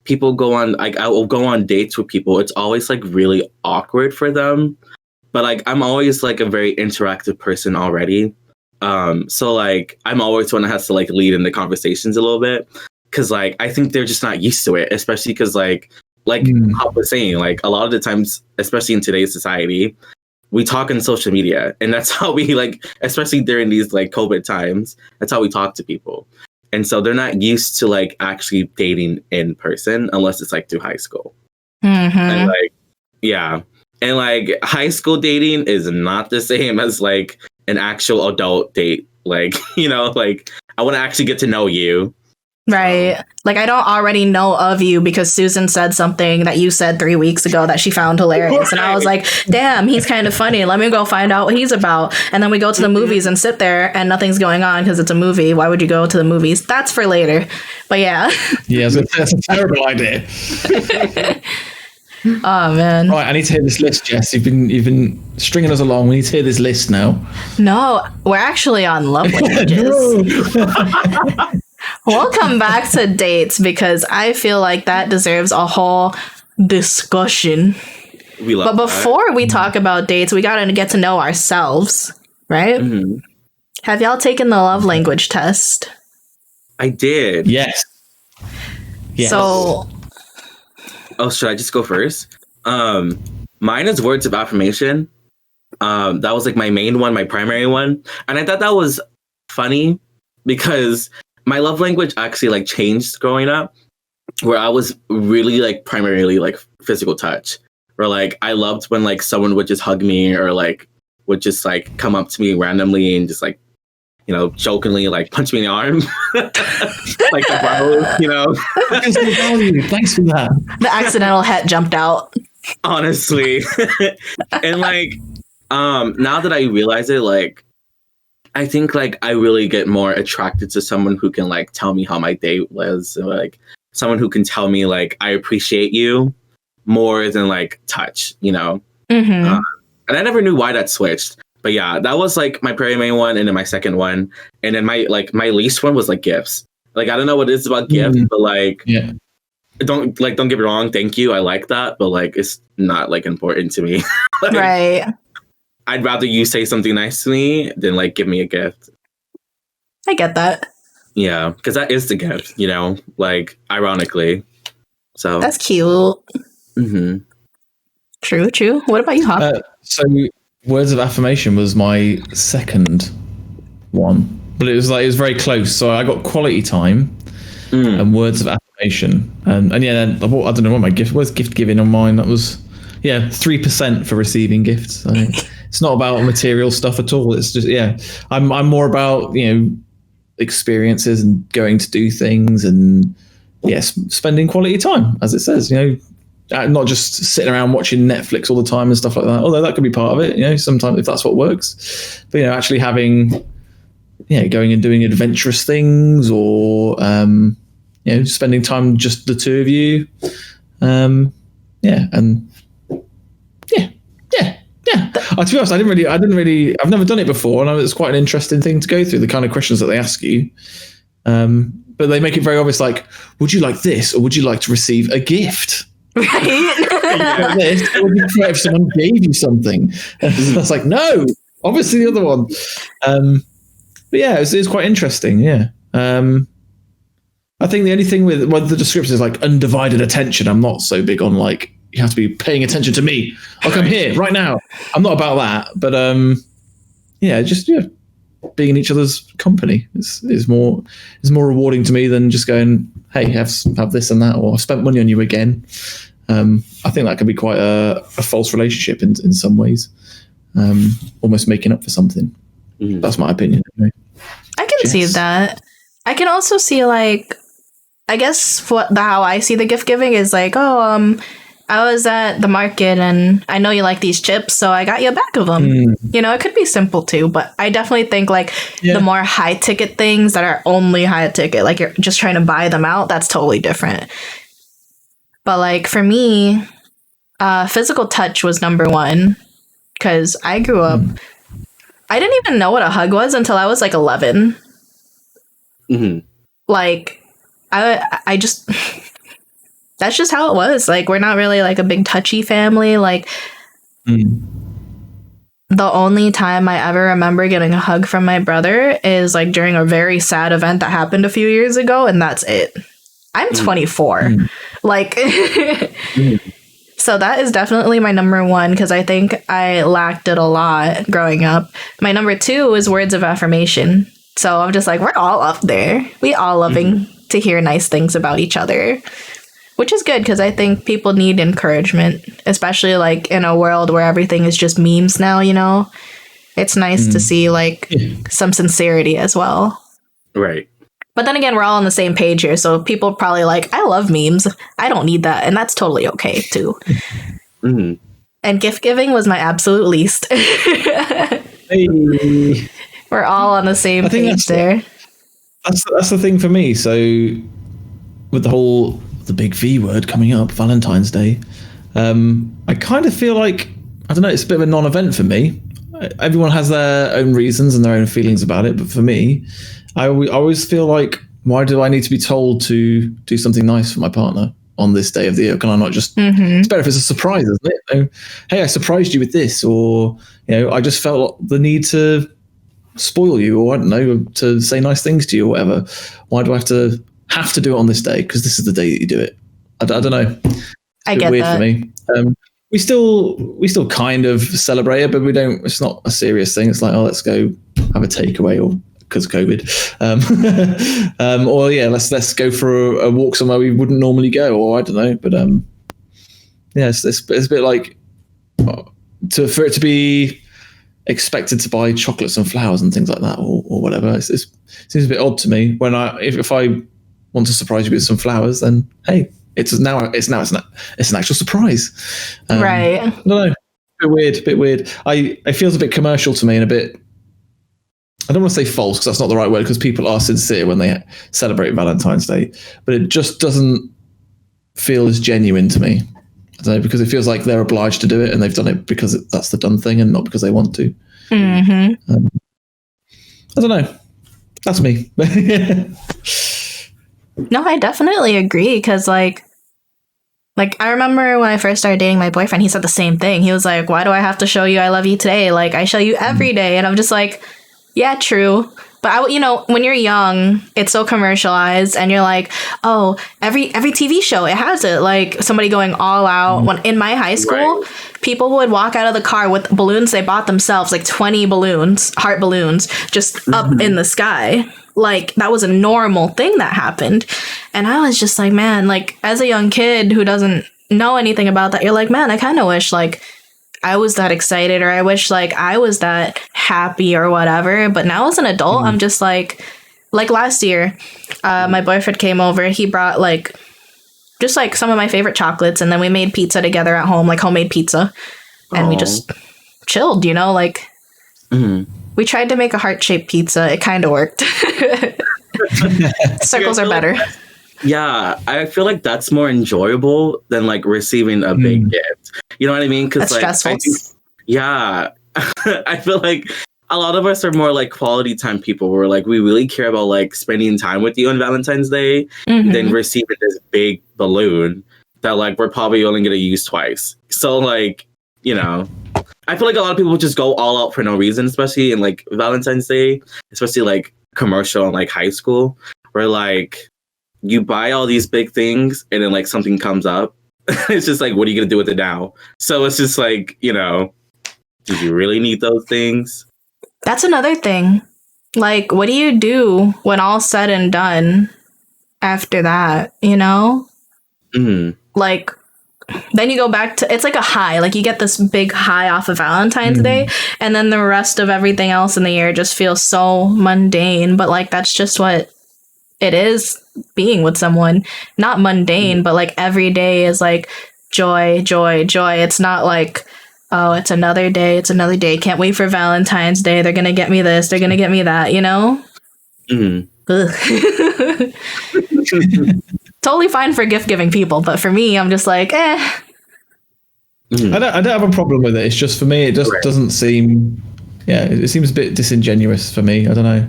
people go on, like I will go on dates with people, it's always like really awkward for them. But like I'm always like a very interactive person already. So like I'm always one that has to like lead in the conversations a little bit. Cause like I think they're just not used to it, especially because like Hop was saying, like a lot of the times, especially in today's society, we talk on social media, and that's how we like, especially during these like COVID times, that's how we talk to people. And so they're not used to like actually dating in person unless it's like through high school. And like, yeah. And like high school dating is not the same as like an actual adult date. Like, like I want to actually get to know you. Right. Like, I don't already know of you because Susan said something that you said 3 weeks ago that she found hilarious. Right. And I was like, damn, he's kind of funny. Let me go find out what he's about. And then we go to the movies and sit there and nothing's going on because it's a movie. Why would you go to the movies? That's for later. But yeah. Yeah, that's a terrible idea. Oh, man. Right, I need to hear this list, Jess. You've been stringing us along. We need to hear this list now. No, we're actually on love languages. We'll come back to dates because I feel like that deserves a whole discussion. But before we talk about dates, we gotta get to know ourselves, right? Have y'all taken the love language test? I did. Yes. So... Oh, should I just go first? Mine is words of affirmation. That was like my main one, my primary one. And I thought that was funny because my love language actually like changed growing up, where I was really like primarily like physical touch, where like I loved when like someone would just hug me or like would just like come up to me randomly and just like, jokingly like punch me in the arm. Like Thanks for that. The accidental head jumped out. Honestly. And like now that I realize it, like I think like I really get more attracted to someone who can like tell me how my day was, or like someone who can tell me like I appreciate you more than like touch, and I never knew why that switched. But yeah, that was like my primary one, and then my second one, and then my least one was like gifts. Like I don't know what it is about gifts, but like don't get me wrong, thank you, I like that, but like it's not like important to me. Like, right. I'd rather you say something nice to me than like give me a gift. I get that. Yeah, because that is the gift, like ironically. So That's cute. hmm True. What about you, Hop? So words of affirmation was my second one, but it was very close. So I got quality time and words of affirmation, and yeah, then I don't know what my gift was. Gift giving on mine, that was 3% for receiving gifts. So it's not about material stuff at all. It's just I'm more about experiences and going to do things and spending quality time, as it says. Not just sitting around watching Netflix all the time and stuff like that. Although that could be part of it. Sometimes if that's what works, but actually having going and doing adventurous things or spending time just the two of you. And to be honest, I didn't really. I've never done it before, and it's quite an interesting thing to go through. The kind of questions that they ask you, but they make it very obvious. Like, would you like this, or would you like to receive a gift? Right. This, or would you prefer if someone gave you something? I was like, no, obviously the other one. But yeah, it's quite interesting. Yeah. I think the only thing with the description is like undivided attention. I'm not so big on like you have to be paying attention to me. Like I'm here right now. I'm not about that. But just being in each other's company is more rewarding to me than just going, hey, have this and that, or I've spent money on you again. I think that can be quite a false relationship in some ways, almost making up for something. That's my opinion. Anyway. I can see that. I can also see like, I guess how I see the gift giving is like, I was at the market and I know you like these chips, so I got you a bag of them. It could be simple too, but I definitely think like the more high ticket things that are only high ticket, like you're just trying to buy them out, that's totally different. But like for me, physical touch was number one because I grew up. I didn't even know what a hug was until I was like 11. Like I just that's just how it was. Like we're not really like a big touchy family. Like the only time I ever remember getting a hug from my brother is like during a very sad event that happened a few years ago, and that's it. I'm 24. Like so that is definitely my number one because I think I lacked it a lot growing up. My number two is words of affirmation. So I'm just like, we're all up there. We all loving to hear nice things about each other, which is good because I think people need encouragement, especially like in a world where everything is just memes now, It's nice to see like some sincerity as well. Right. But then again, we're all on the same page here. So people probably like, I love memes. I don't need that. And that's totally okay too. And gift giving was my absolute least. Hey. We're all on the same page there. That's the thing for me. So with the big V word coming up, Valentine's Day, I kind of feel like, I don't know, it's a bit of a non-event for me. Everyone has their own reasons and their own feelings about it. But for me, I always feel like, why do I need to be told to do something nice for my partner on this day of the year? Can I not just, it's better if it's a surprise, isn't it? So, hey, I surprised you with this, or, I just felt the need to spoil you, or I don't know, to say nice things to you or whatever. Why do I have to do it on this day? Because this is the day that you do it. I don't know. I get weird that. For me. We still kind of celebrate it, but we don't. It's not a serious thing. It's like, oh, let's go have a takeaway, or because of COVID, or let's go for a walk somewhere we wouldn't normally go, or I don't know. But it's a bit like for it to be expected to buy chocolates and flowers and things like that, or whatever. It seems a bit odd to me. When if I want to surprise you with some flowers, then hey, it's an actual surprise. Right. I don't know. Bit weird. It feels a bit commercial to me, and a bit. I don't want to say false because that's not the right word, because people are sincere when they celebrate Valentine's Day, but it just doesn't feel as genuine to me. I don't know, because it feels like they're obliged to do it and they've done it because that's the done thing and not because they want to. I don't know. That's me. No, I definitely agree because like I remember when I first started dating my boyfriend, he said the same thing. He was like, why do I have to show you I love you today? Like I show you every day. And I'm just like, yeah, true. But when you're young, it's so commercialized, and you're like, oh, every TV show, it has it. Like somebody going all out. When in my high school, people would walk out of the car with balloons they bought themselves, like 20 balloons, heart balloons, just up in the sky. Like that was a normal thing that happened. And I was just like, man, like as a young kid who doesn't know anything about that, you're like, man, I kind of wish like I was that excited, or I wish like I was that happy or whatever. But now as an adult, I'm just like last year, my boyfriend came over. He brought like just like some of my favorite chocolates, and then we made pizza together at home, like homemade pizza, and we just chilled, like we tried to make a heart-shaped pizza. It kind of worked. Circles are better. Yeah, I feel like that's more enjoyable than like receiving a big gift. You know what I mean? Because like, stressful. I feel like a lot of us are more like quality time people, where like we really care about like spending time with you on Valentine's Day than receiving this big balloon that like we're probably only gonna use twice. So like, I feel like a lot of people just go all out for no reason, especially in like Valentine's Day, especially like commercial and like high school, where like you buy all these big things and then like something comes up. It's just like, what are you gonna do with it now? So it's just like, did you really need those things? That's another thing. Like, what do you do when all's said and done after that, Like, then you go back to, it's like a high. Like, you get this big high off of Valentine's Day, and then the rest of everything else in the year just feels so mundane. But, like, that's just what it is being with someone. Not mundane, but, like, every day is, like, joy, joy, joy. It's not like, oh, it's another day. It's another day. Can't wait for Valentine's Day. They're going to get me this. They're going to get me that, Totally fine for gift-giving people, but for me, I'm just like, eh. I don't have a problem with it. It's just, for me, it just doesn't seem... Yeah, it seems a bit disingenuous for me. I don't know.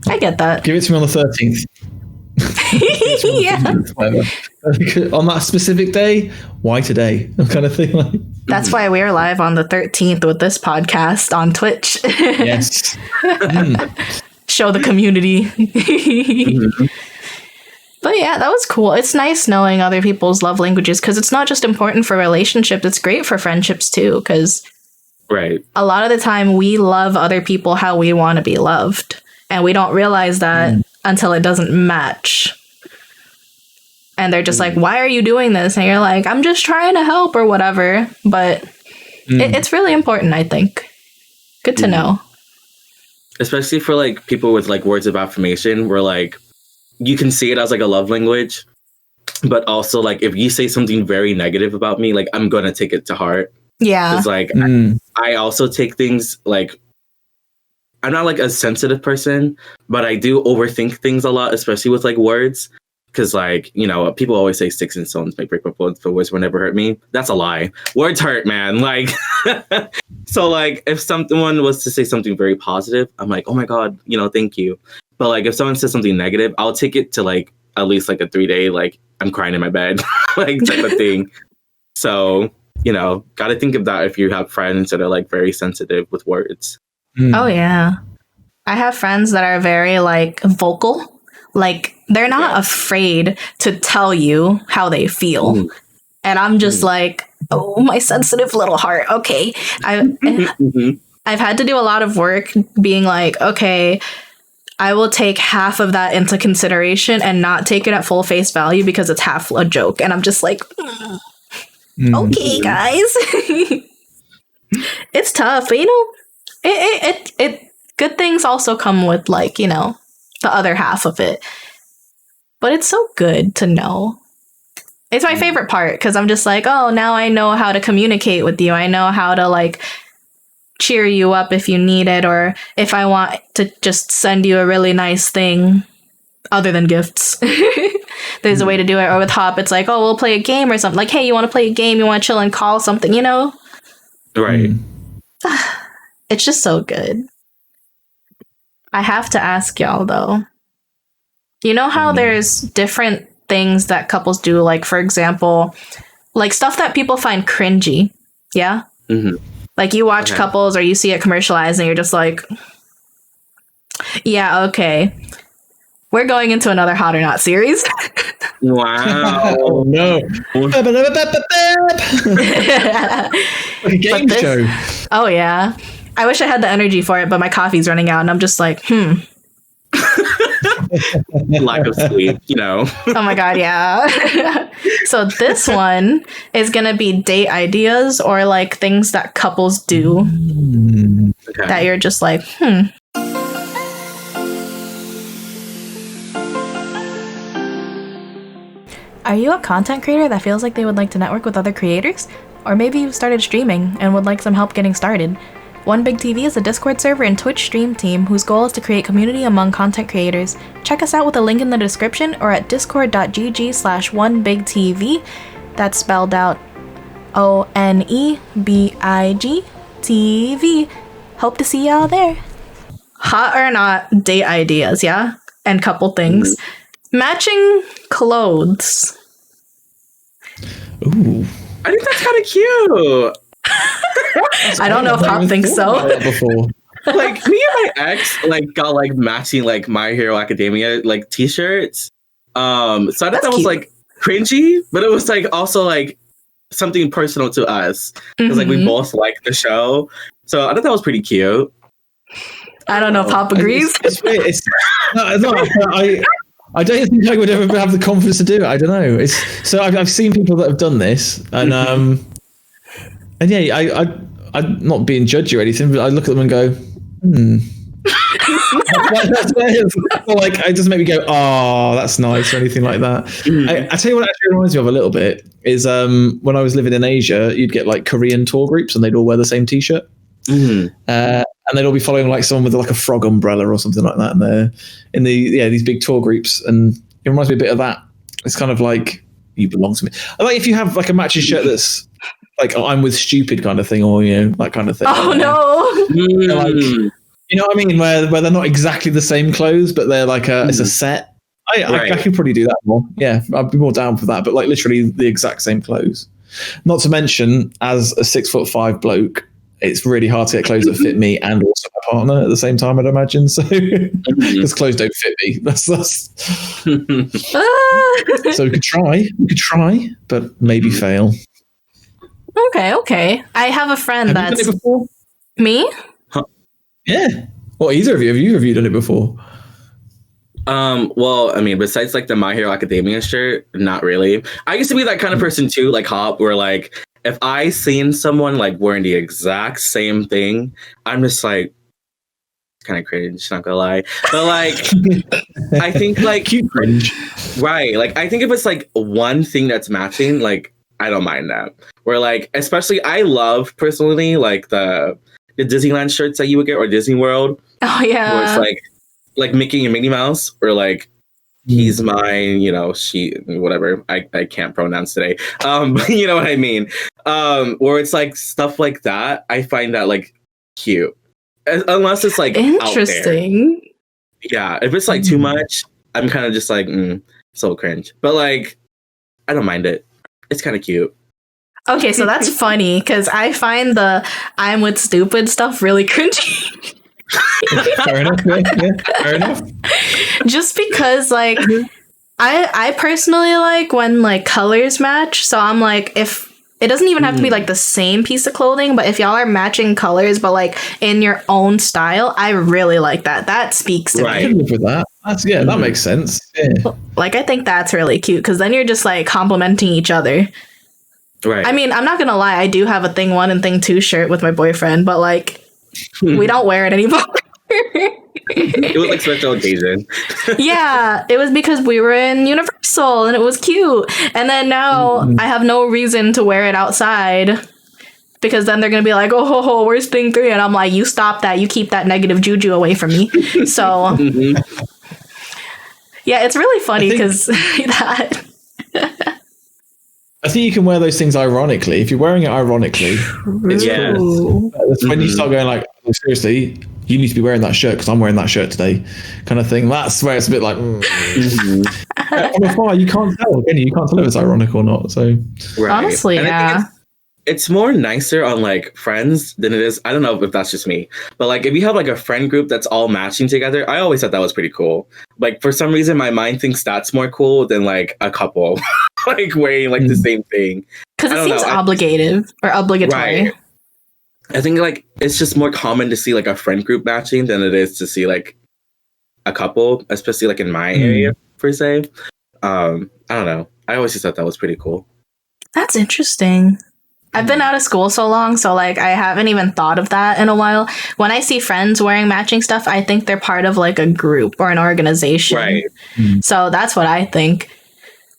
I get that. Give it to me on the 13th. Yeah. On that specific day, why today? Kind of thing. Like, that's why we're live on the 13th with this podcast on Twitch. Yes. Show the community. But yeah, that was cool. It's nice knowing other people's love languages, because it's not just important for relationships. It's great for friendships too, because a lot of the time we love other people how we want to be loved. And we don't realize that until it doesn't match. And they're just like, why are you doing this? And you're like, I'm just trying to help or whatever. But it's really important, I think. Good to know. Especially for like people with like words of affirmation, where like you can see it as like a love language. But also like if you say something very negative about me, like I'm going to take it to heart. Yeah. It's like I also take things like, I'm not like a sensitive person, but I do overthink things a lot, especially with like words. Because like, people always say sticks and stones may break my bones, but words will never hurt me. That's a lie. Words hurt, man. Like, so like if someone was to say something very positive, I'm like, oh my God, thank you. But like if someone says something negative, I'll take it to like at least like a 3-day, like I'm crying in my bed, like type of thing. So, got to think of that if you have friends that are like very sensitive with words. Oh, yeah. I have friends that are very, like, vocal. Like, they're not afraid to tell you how they feel. And I'm just like, oh, my sensitive little heart. Okay. I've had to do a lot of work being like, okay, I will take half of that into consideration and not take it at full face value because it's half a joke. And I'm just like, okay, guys. It's tough, but, it good things also come with like, the other half of it. But it's so good to know. It's my favorite part, because I'm just like, oh, now I know how to communicate with you. I know how to like cheer you up if you need it, or if I want to just send you a really nice thing other than gifts. There's a way to do it. Or with Hop, it's like, oh, we'll play a game or something. Like, hey, you want to play a game? You want to chill and call something, Right. It's just so good. I have to ask y'all, though. You know how there's different things that couples do? Like, for example, like stuff that people find cringy. Yeah? Like, you watch couples or you see it commercialized and you're just like, Yeah, okay. We're going into another Hot or Not series. Wow. Oh no. Like a game show. Oh yeah. I wish I had the energy for it, but my coffee's running out and I'm just like, Lack of sleep, Oh my god, yeah. So this one is gonna be date ideas or like things that couples do that you're just like, Are you a content creator that feels like they would like to network with other creators? Or maybe you've started streaming and would like some help getting started? OneBigTV is a Discord server and Twitch stream team whose goal is to create community among content creators. Check us out with a link in the description or at discord.gg/OneBigTV. That's spelled out ONEBIGTV. Hope to see y'all there. Hot or not date ideas, yeah? And couple things. Matching clothes. Ooh. I think that's kind of cute. I don't know if Hop thinks so. Before. Like me and my ex got matching My Hero Academia t-shirts. So I thought that was cute. cringy, but it was also something personal to us because we both like the show. So I thought that was pretty cute. I don't know if Hop agrees. It's weird. I don't think I would ever have the confidence to do it. I don't know. I've seen people that have done this, and yeah, I'm not being judgy or anything, but I look at them and go, it doesn't make me go, oh, that's nice or anything like that. I tell you what, it actually reminds me of a little bit is when I was living in Asia, you'd get Korean tour groups, and they'd all wear the same t-shirt. And they'd all be following someone with a frog umbrella or something like that, and they're in these big tour groups, and it reminds me a bit of that. It's kind of like you belong to me. I like if you have a matching shirt that's I'm with stupid kind of thing, or that kind of thing. Oh no! You know what I mean? Where they're not exactly the same clothes, but they're it's a set. I could probably do that more. Yeah, I'd be more down for that. But literally the exact same clothes. Not to mention, as a 6'5" bloke, it's really hard to get clothes that fit me and also my partner at the same time, I'd imagine. So, because clothes don't fit me. That's So we could try, but maybe fail. Okay. I have a friend Have you done it before? Me? Huh. Yeah. Well, either of you. Have you done it before? Well, I mean, besides the My Hero Academia shirt, not really. I used to be that kind of person too, Hop, where if I seen someone wearing the exact same thing, I'm just kind of cringe, not gonna lie. But I think cute cringe. Right. I think if it's one thing that's matching, I don't mind that. Where especially I love personally the Disneyland shirts that you would get, or Disney World. Oh yeah. Where it's like Mickey and Minnie Mouse, or he's mine, she, whatever. I can't pronounce today. You know what I mean? Where it's stuff like that. I find that cute, unless it's interesting. Out there. Yeah, if it's too much, I'm kind of just so cringe. But I don't mind it. It's kind of cute. Okay, so that's funny because I find the I'm with stupid stuff really cringy. Fair enough. Yeah, fair enough. Just because I personally when colors match, so I'm if it doesn't even have to be the same piece of clothing, but if y'all are matching colors but in your own style, I really like that. That speaks to me. I can live with that. That makes sense. Yeah. I think that's really cute because then you're just complimenting each other. Right. I mean, I'm not gonna lie, I do have a thing 1 and thing 2 shirt with my boyfriend, but we don't wear it anymore. It was special occasion. Yeah, it was because we were in Universal and it was cute. And then now I have no reason to wear it outside because then they're going to be like, oh, where's thing 3? And I'm like, you stop that. You keep that negative juju away from me. So, yeah, it's really funny because that. I think you can wear those things ironically. If you're wearing it ironically, it's cool. That's when you start going seriously, you need to be wearing that shirt because I'm wearing that shirt today, kind of thing. That's where it's a bit from afar, you can't tell. Again, you can't tell if it's ironic or not. So, honestly, and yeah. it's more nicer on like friends than it is. I don't know if that's just me, but like if you have like a friend group that's all matching together, I always thought that was pretty cool. Like for some reason, my mind thinks that's more cool than like a couple like wearing like the same thing. Because it seems obligative or obligatory. Right. I think like it's just more common to see like a friend group matching than it is to see like a couple, especially like in my area per se. I don't know. I always just thought that was pretty cool. That's interesting. I've been out of school so long, so like I haven't even thought of that in a while. When I see friends wearing matching stuff, I think they're part of like a group or an organization. Right. So that's what I think.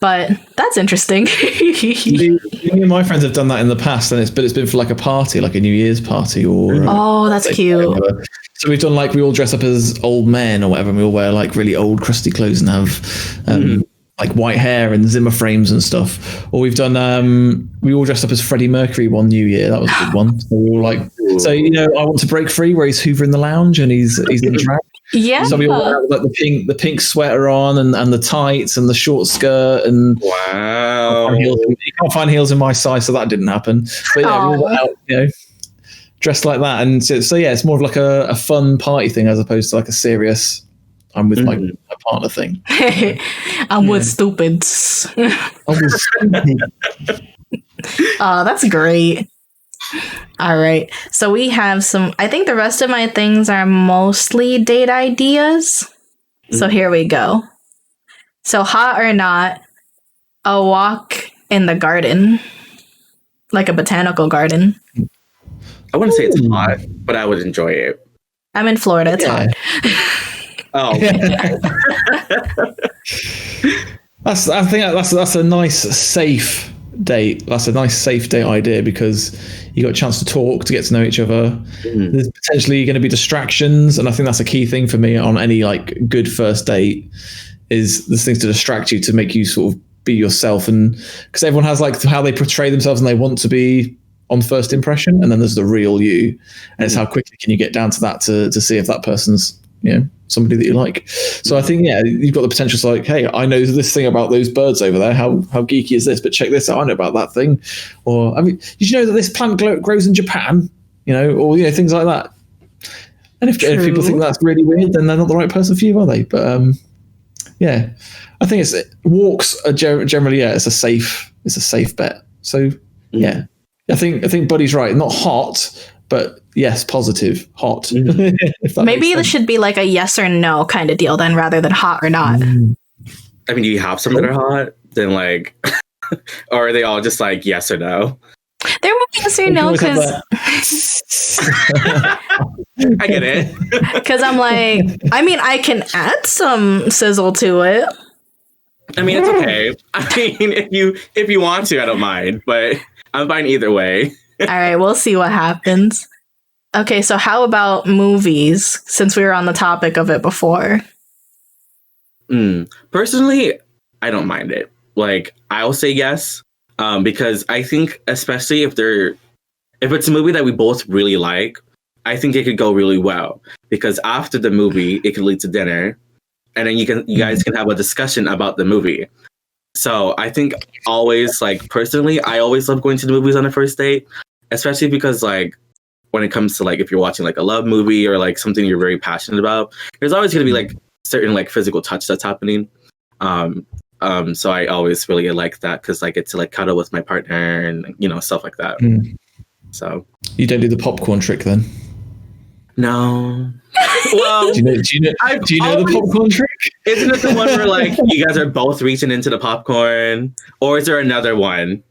But that's interesting. Me and my friends have done that in the past, and it's been for like a party, like a New Year's party, or that's cute. Whatever. So we've done like we all dress up as old men or whatever, and we all wear like really old, crusty clothes and have like white hair and Zimmer frames and stuff. Or we've done we all dressed up as Freddie Mercury one New Year. That was a good one. So we were like, so you know, I Want to Break Free, where he's hoovering the lounge and he's in drag. Yeah. So we all had like the pink sweater on and the tights and the short skirt and wow. You can't find heels in my size, so that didn't happen. But yeah, we all went out, you know, dressed like that, and so yeah, it's more of like a fun party thing as opposed to like a serious I'm with my partner thing. I'm with stupids. Oh, that's great. All right. So we have I think the rest of my things are mostly date ideas. So here we go. So hot or not, a walk in the garden, like a botanical garden. I wouldn't say it's hot, but I would enjoy it. I'm in Florida. It's hot. Oh. I think that's a nice safe date. That's a nice safe date idea because you got a chance to talk, to get to know each other. There's potentially going to be distractions, and I think that's a key thing for me on any like good first date is there's things to distract you, to make you sort of be yourself, and because everyone has like how they portray themselves and they want to be on first impression, and then there's the real you, and it's how quickly can you get down to that to see if that person's, you know, somebody that you like. So I think, yeah, you've got the potential to like, hey, I know this thing about those birds over there. How geeky is this? But check this out. I know about that thing. Or, I mean, did you know that this plant grows in Japan? You know, or, you know, things like that. And if people think that's really weird, then they're not the right person for you, are they? But yeah, I think walks are generally, yeah, it's a safe bet. So yeah, I think Buddy's right. Not hot, but yes, positive, hot. Maybe this should be like a yes or no kind of deal then, rather than hot or not. I mean, do you have some that are hot? Then like, or are they all just like yes or no? They're more yes or no because I get it. Because I'm like, I mean, I can add some sizzle to it. I mean, it's okay. I mean, if you want to, I don't mind, but I'm fine either way. All right, we'll see what happens. Okay, so how about movies, since we were on the topic of it before? Personally, I don't mind it. Like, I'll say yes, because I think, especially if it's a movie that we both really like, I think it could go really well. Because after the movie, it could lead to dinner, and then you guys can have a discussion about the movie. So I think always, like, personally, I always love going to the movies on a first date, especially because, like, when it comes to, like, if you're watching, like, a love movie or, like, something you're very passionate about, there's always going to be, like, certain, like, physical touch that's happening. So I always really like that because I get to, like, cuddle with my partner and, you know, stuff like that. So you don't do the popcorn trick then? No. Well, do you know the popcorn trick? Isn't it the one where, like, you guys are both reaching into the popcorn, or is there another one?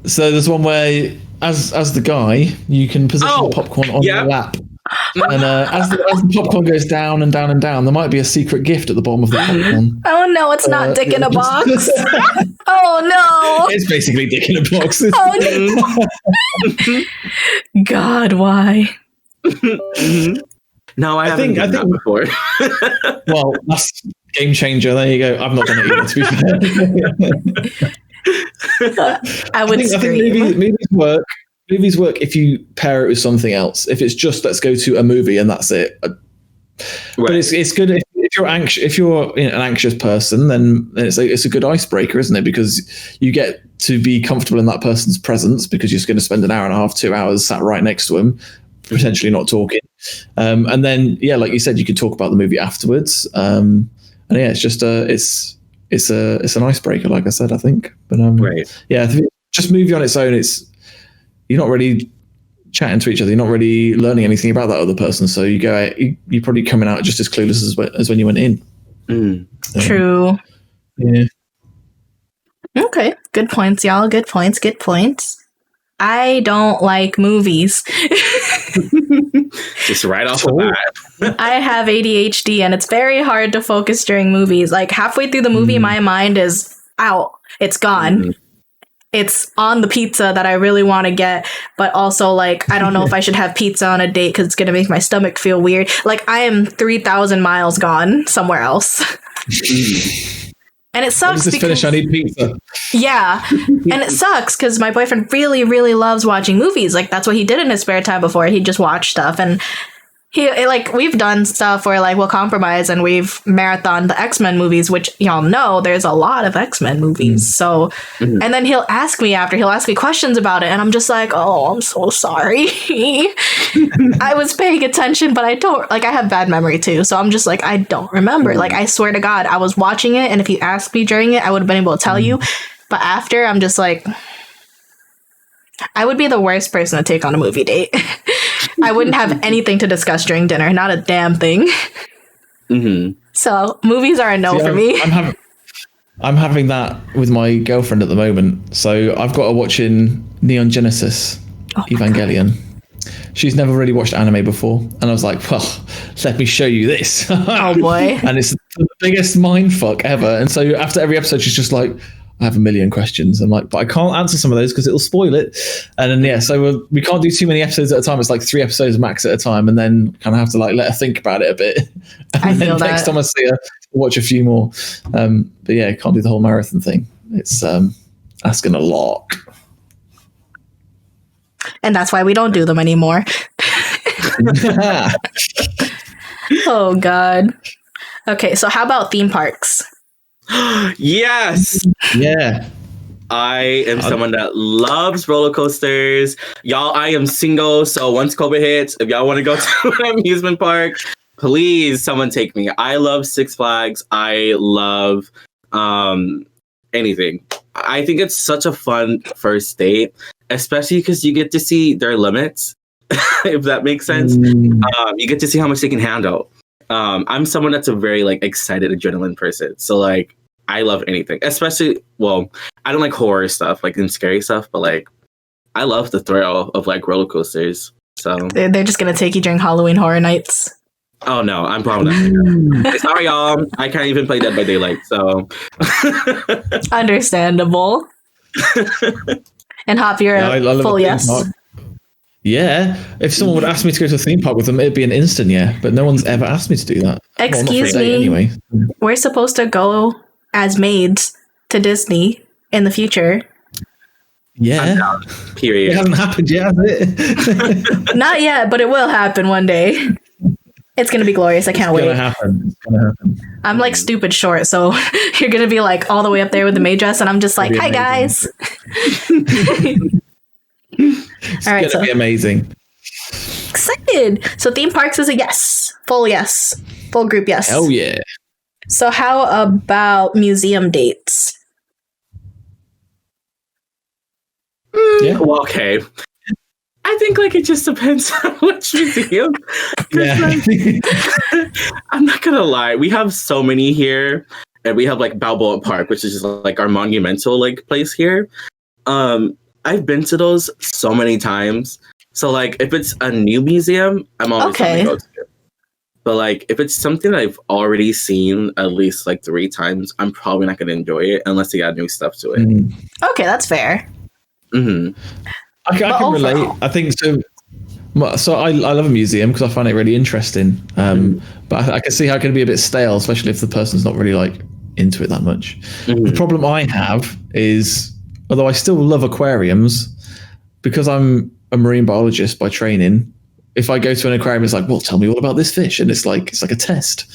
So there's one where, as the guy, you can position the popcorn on your lap, and as the popcorn goes down and down and down, there might be a secret gift at the bottom of the popcorn. Oh no, it's not dick in a box. Oh no, it's basically dick in a box. Oh no. God, why? No, I haven't done that before. Well, that's game changer. There you go. I've not done it either, to be fair. I think movies work if you pair it with something else. If it's just let's go to a movie and that's it. But it's good if if you're an anxious person, then it's a good icebreaker, isn't it? Because you get to be comfortable in that person's presence because you're going to spend an hour and a half, 2 hours sat right next to them, potentially not talking. And then, yeah, like you said, you could talk about the movie afterwards. And yeah, it's just it's an icebreaker, like I said, I think. But right. Yeah, just movie on its own, you're not really chatting to each other. You're not really learning anything about that other person. So you go out, you're probably coming out just as clueless as when you went in. True. Yeah. Okay. Good points, y'all. Good points. Good points. I don't like movies. Just right off the bat. I have ADHD and it's very hard to focus during movies. Like halfway through the movie, my mind is out. It's gone. It's on the pizza that I really want to get, but also like I don't know if I should have pizza on a date because it's gonna make my stomach feel weird. Like I am 3,000 miles gone somewhere else, and it sucks. Just finish. I need pizza. Yeah, and it sucks because my boyfriend really, really loves watching movies. Like that's what he did in his spare time before. He'd just watch stuff, and we've done stuff where like we'll compromise and we've marathoned the X-Men movies, which y'all know there's a lot of X-Men movies. So, and then he'll ask me questions about it, and I'm just like, oh, I'm so sorry. I was paying attention, but I don't I have bad memory too. So I'm just like, I don't remember. Like I swear to God, I was watching it, and if you asked me during it, I would have been able to tell you. But after, I'm just like, I would be the worst person to take on a movie date. I wouldn't have anything to discuss during dinner, not a damn thing. So movies are a no for me. I'm having that with my girlfriend at the moment. So I've got her watching Neon Genesis Evangelion. She's never really watched anime before. And I was like, well, let me show you this. Oh boy. And it's the biggest mindfuck ever. And so after every episode, she's just like, I have a million questions. I'm like, but I can't answer some of those because it'll spoil it. And then, yeah, so we can't do too many episodes at a time. It's like 3 episodes max at a time. And then kind of have to like let her think about it a bit. And I feel next time I see her, watch a few more. But yeah, can't do the whole marathon thing. It's asking a lot. And that's why we don't do them anymore. Oh, God. Okay, so how about theme parks? Yes. Yeah. I am someone that loves roller coasters. Y'all, I am single, so once COVID hits, if y'all want to go to an amusement park, please someone take me. I love Six Flags. I love anything. I think it's such a fun first date, especially because you get to see their limits, if that makes sense. You get to see how much they can handle. I'm someone that's a very like excited adrenaline person. So like I love anything, especially, well, I don't like horror stuff, like and scary stuff, but like I love the thrill of like roller coasters. So they're just gonna take you during Halloween Horror Nights. Oh no, I'm probably not. Sorry, y'all. I can't even play Dead by Daylight. So understandable. And Hop, you're a full yes. Yeah, if someone would ask me to go to a theme park with them, it'd be an instant yeah. But no one's ever asked me to do that. Excuse me. Anyway, we're supposed to go as maids to Disney in the future. Yeah. Period. It hasn't happened yet, has it? Not yet, but it will happen one day. It's gonna be glorious. I can't wait. It's gonna happen. I'm like stupid short, so you're gonna be like all the way up there with the maid dress, and I'm just like, hi guys. All right, so be amazing. Excited. So theme parks is a yes, full group yes. Hell yeah. So how about museum dates? Yeah. Well, okay. I think like it just depends on which museum. Yeah. Like, I'm not gonna lie, we have so many here, and we have like Balboa Park, which is just like our monumental like place here. I've been to those so many times. So like if it's a new museum, I'm always gonna go to it. But like if it's something I've already seen at least like 3 times, I'm probably not gonna enjoy it unless they got new stuff to it. Okay, that's fair. I can relate. I think so. So I love a museum because I find it really interesting. But I can see how it can be a bit stale, especially if the person's not really like into it that much. The problem I have is, although I still love aquariums, because I'm a marine biologist by training, if I go to an aquarium, it's like, well, tell me all about this fish, and it's like a test.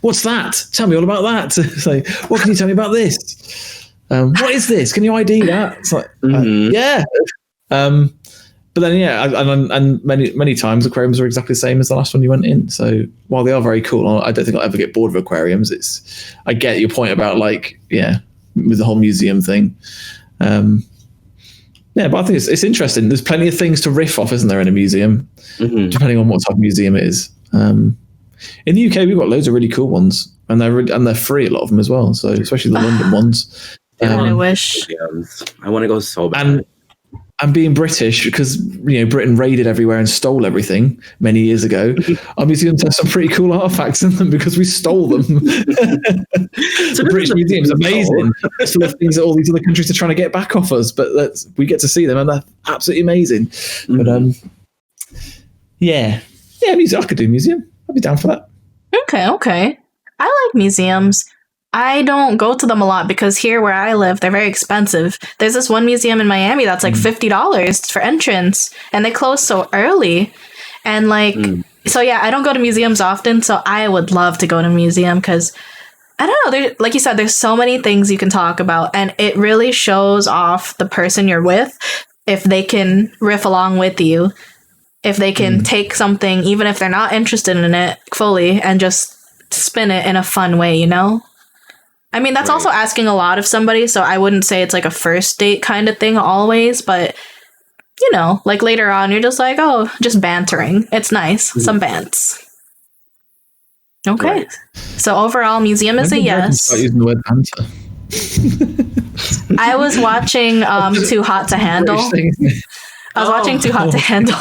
What's that? Tell me all about that. It's like, what can you tell me about this? What is this? Can you ID that? It's like, yeah. But then, and many times aquariums are exactly the same as the last one you went in. So while they are very cool, I don't think I'll ever get bored of aquariums. I get your point about like, with the whole museum thing. But I think it's interesting. There's plenty of things to riff off, isn't there, in a museum, depending on what type of museum it is. In the UK, we've got loads of really cool ones, and they're free, a lot of them as well. So especially the London ones. I wish. I want to go so bad. And being British, because Britain raided everywhere and stole everything many years ago, our museums have some pretty cool artifacts in them because we stole them. The British Museum's amazing. It's full of things that all these other countries are trying to get back off us, but we get to see them, and they're absolutely amazing. But museum. I could do museum. I'd be down for that. Okay. I like museums. I don't go to them a lot because here where I live, they're very expensive. There's this one museum in Miami that's like $50 for entrance, and they close so early. And so I don't go to museums often. So I would love to go to a museum because I don't know. Like you said, there's so many things you can talk about, and it really shows off the person you're with if they can riff along with you, if they can take something, even if they're not interested in it fully, and just spin it in a fun way, I mean, that's also asking a lot of somebody, so I wouldn't say it's like a first date kind of thing always, but, like later on, you're just like, oh, just bantering. It's nice. Some bants. Okay. Right. So overall, museum is a yes. Start using the word banter. I was watching Too Hot to Handle. I was watching Too Hot to Handle.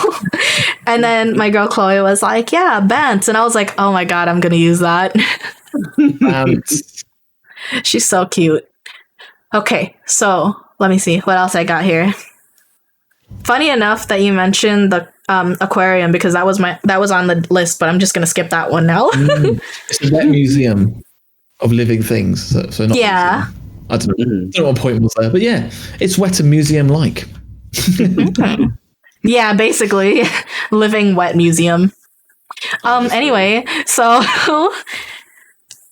And then my girl Chloe was like, yeah, bants. And I was like, oh my God, I'm going to use that. Bants. She's so cute. Okay, so let me see what else I got here. Funny enough that you mentioned the aquarium because that was on the list, but I'm just gonna skip that one now. It's a wet museum of living things, so not. Yeah. I don't know what point was there, but yeah, it's wet and museum-like. Yeah, basically, living wet museum. Anyway, so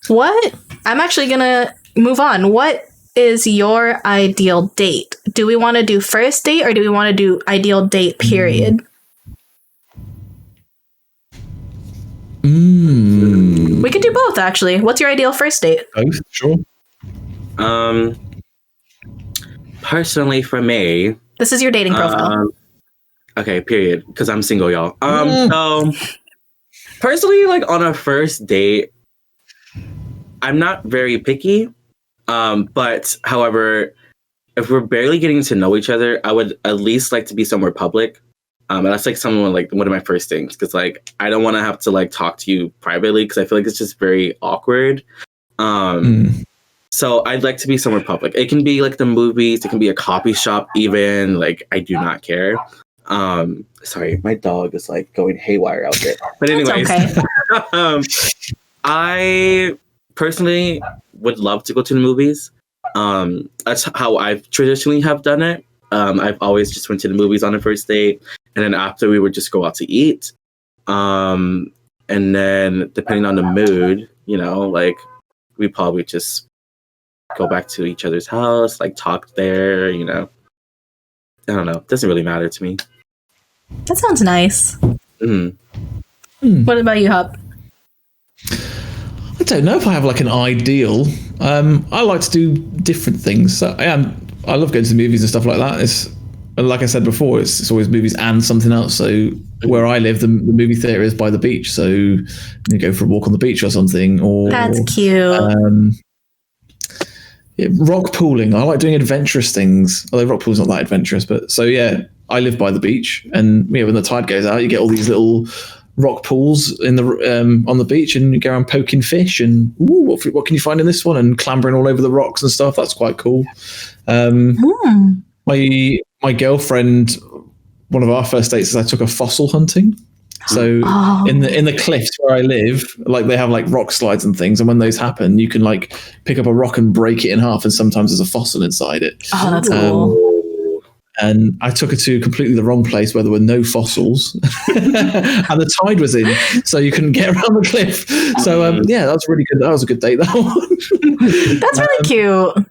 what? I'm actually gonna move on. What is your ideal date? Do we want to do first date or do we want to do ideal date period? We could do both, actually. What's your ideal first date? Both, sure. Personally, for me, this is your dating profile. Okay, period. Because I'm single, y'all. So personally, like on a first date, I'm not very picky. But however, if we're barely getting to know each other, I would at least like to be somewhere public. And that's like one of my first things, because like I don't want to have to like talk to you privately because I feel like it's just very awkward. So I'd like to be somewhere public. It can be like the movies, it can be a coffee shop, even. Like I do not care. Sorry, my dog is like going haywire out there. But anyways, okay. I personally would love to go to the movies. That's how I've traditionally have done it. I've always just went to the movies on the first date, and then after we would just go out to eat. And then depending on the mood, like we probably just go back to each other's house, like talk there, I don't know. It doesn't really matter to me. That sounds nice. What about you, Hub? I don't know if I have like an ideal. I like to do different things. So I love going to the movies and stuff like that. It's like I said before, it's always movies and something else. So where I live, the movie theater is by the beach. So you go for a walk on the beach or something. Or that's cute. Rock pooling. I like doing adventurous things. Although rock pool's not that adventurous, but so yeah, I live by the beach, and when the tide goes out, you get all these little rock pools in the on the beach, and you go around poking fish and what can you find in this one, and clambering all over the rocks and stuff. That's quite cool. My girlfriend, one of our first dates is I took her fossil hunting. So in the cliffs where I live, like they have like rock slides and things, and when those happen, you can like pick up a rock and break it in half, and sometimes there's a fossil inside it. Oh, that's cool. And I took her to completely the wrong place where there were no fossils, and the tide was in, so you couldn't get around the cliff. So yeah, that was really good. That was a good date. That one. That's really cute.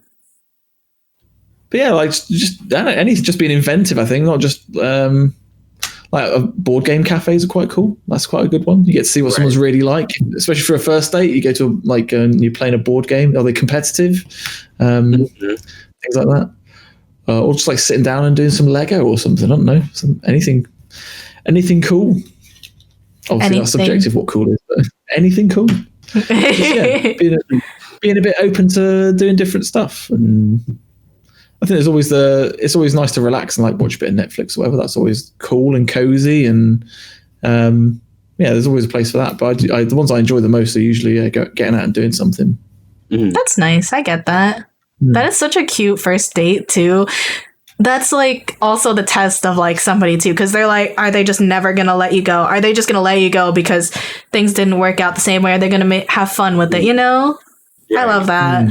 But yeah, like just being inventive. I think not just like board game cafes are quite cool. That's quite a good one. You get to see what someone's really like, especially for a first date. You go to like you're playing a board game. Are they competitive? Things like that. Or just like sitting down and doing some Lego or something. I don't know. Anything cool. Obviously, that's subjective what cool is, but anything cool. Just, being a bit open to doing different stuff. And I think it's always nice to relax and like watch a bit of Netflix or whatever. That's always cool and cozy. And there's always a place for that. But the ones I enjoy the most are usually getting out and doing something. That's nice. I get that. That is such a cute first date too. That's like also the test of like somebody too, because they're like, are they just never gonna let you go? Are they just gonna let you go because things didn't work out the same way? Are they gonna have fun with it? You know, I love that.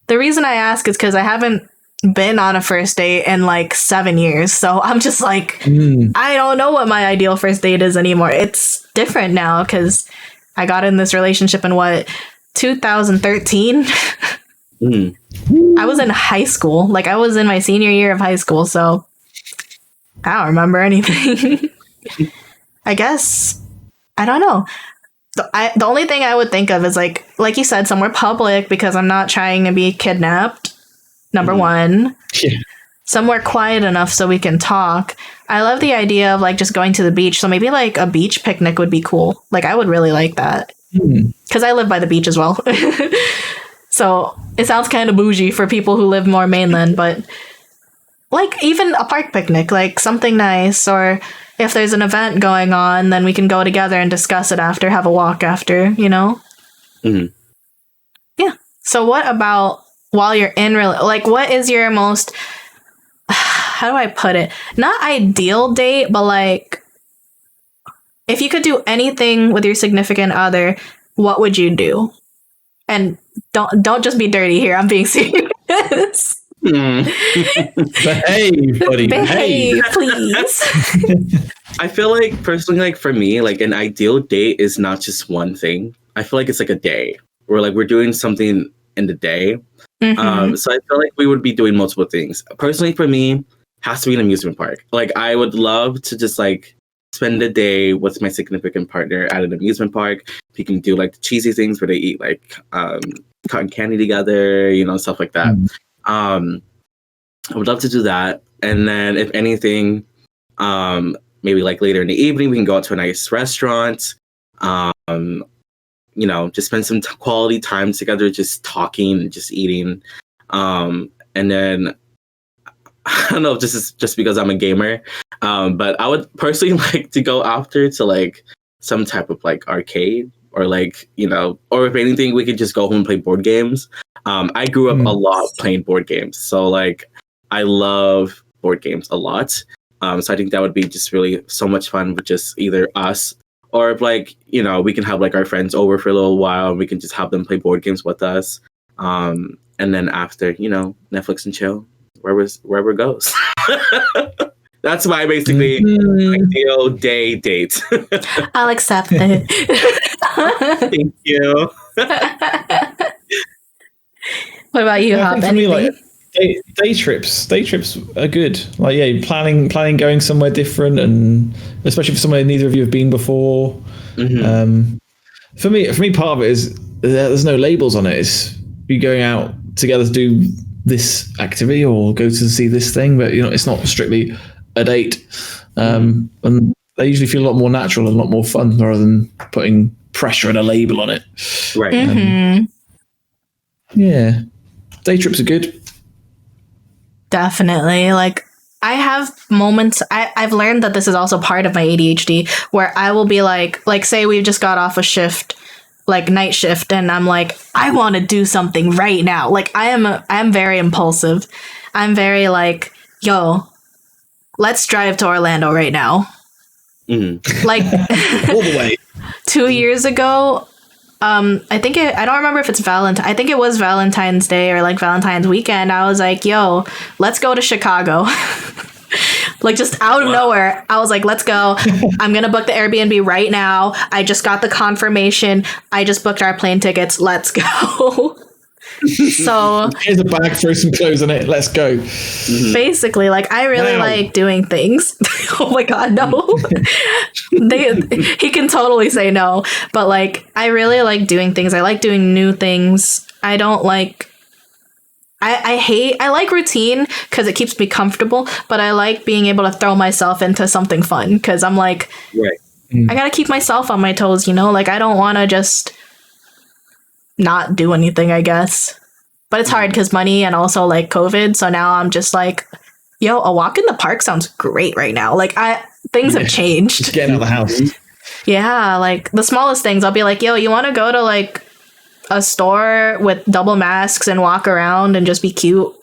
The reason I ask is because I haven't been on a first date in like 7 years, so I'm just like, I don't know what my ideal first date is anymore. It's different now because I got in this relationship in 2013. I was in high school. Like I was in my senior year of high school, so I don't remember anything. I guess I don't know. The only thing I would think of is like you said, somewhere public because I'm not trying to be kidnapped. Number one. Somewhere quiet enough so we can talk. I love the idea of like just going to the beach. So maybe like a beach picnic would be cool. Like I would really like that because I live by the beach as well. So it sounds kind of bougie for people who live more mainland, but like even a park picnic, like something nice, or if there's an event going on, then we can go together and discuss it after, have a walk after, you know? Yeah. So what about while you're in like what is your most, how do I put it? Not ideal date, but like if you could do anything with your significant other, what would you do? And don't just be dirty here. I'm being serious. Behave, buddy. Behave, please. I feel like personally, like for me, like an ideal date is not just one thing. I feel like it's like a day where like we're doing something in the day. So I feel like we would be doing multiple things. Personally, for me, has to be an amusement park. Like I would love to just like spend the day with my significant partner at an amusement park. We can do like the cheesy things where they eat like cotton candy together, you know, stuff like that. I would love to do that. And then if anything, maybe like later in the evening, we can go out to a nice restaurant, you know, just spend some quality time together, just talking and just eating. And then I don't know if this is just because I'm a gamer, but I would personally like to go after to like some type of like arcade or like, you know, or if anything, we could just go home and play board games. I grew up a lot playing board games. So like I love board games a lot. So I think that would be just really so much fun with just either us or if like, you know, we can have like our friends over for a little while and we can just have them play board games with us. And then after, you know, Netflix and chill. Wherever it goes. That's my basically ideal day date. I'll accept it. Thank you. What about you, Hop? For me, like day trips are good. Like planning going somewhere different, and especially for somewhere neither of you have been before. For me, part of it is there's no labels on it. It's you going out together to do this activity or go to see this thing, but you know it's not strictly a date, and they usually feel a lot more natural and a lot more fun rather than putting pressure and a label on it. Right. Yeah, day trips are good. Definitely. Like I have moments, I've learned that this is also part of my ADHD where I will be like say we've just got off a shift, like night shift, and I'm like, I want to do something right now. Like I'm very impulsive. I'm very like, yo, let's drive to Orlando right now. Like all the way. 2 years ago, I think I don't remember if it's I think it was Valentine's Day or like Valentine's weekend. I was like, yo, let's go to Chicago. Like just out of nowhere, I was like, let's go. I'm going to book the Airbnb right now. I just got the confirmation. I just booked our plane tickets. Let's go. So here's a bag, throw some clothes in it. Let's go. Basically, like I really like doing things. Oh my God, no. He can totally say no. But like, I really like doing things. I like doing new things. I don't like I like routine because it keeps me comfortable, but I like being able to throw myself into something fun because I'm like, I gotta keep myself on my toes, you know? Like, I don't want to just not do anything, I guess. But it's hard because money and also like COVID. So now I'm just like, yo, a walk in the park sounds great right now. Like, things have changed. Just getting out of the house. Yeah, like the smallest things. I'll be like, yo, you want to go to like a store with double masks and walk around and just be cute?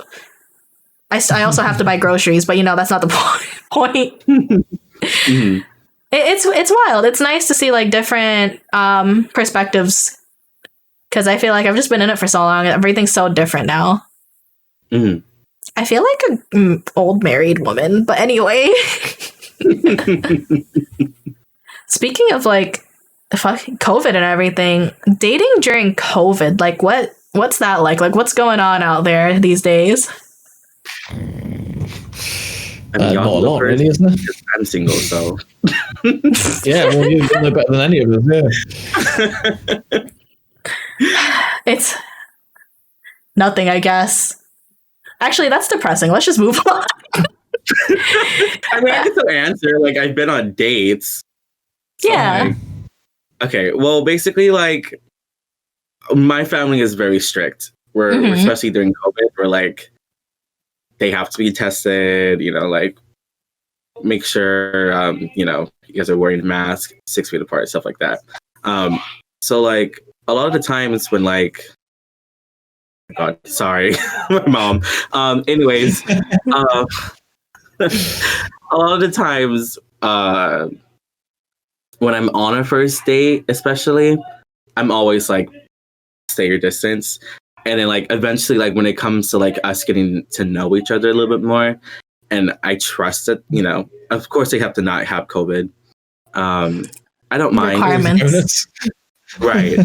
I also have to buy groceries, but you know, that's not the point. It's wild. It's nice to see like different perspectives because I feel like I've just been in it for so long. Everything's so different now. I feel like a old married woman, but anyway. Speaking of like fucking COVID and everything, dating during COVID, like what's that like? Like what's going on out there these days? I mean, not a lot, really, isn't it? I'm single, so yeah. Well, you know better than any of us. Yeah. It's nothing, I guess. Actually, that's depressing. Let's just move on. I mean, I can still answer. Like, I've been on dates. So Yeah. Okay. Well, basically, like, my family is very strict. We're especially during COVID, we're like, they have to be tested. You know, like, make sure you know, you guys are wearing masks 6 feet apart, stuff like that. So like a lot of the times when like, God, sorry, my mom. Anyways, a lot of the times when I'm on a first date, especially, I'm always like, stay your distance. And then like eventually, like when it comes to like us getting to know each other a little bit more, and I trust it, you know, of course they have to not have COVID. I don't mind. Requirements. Right.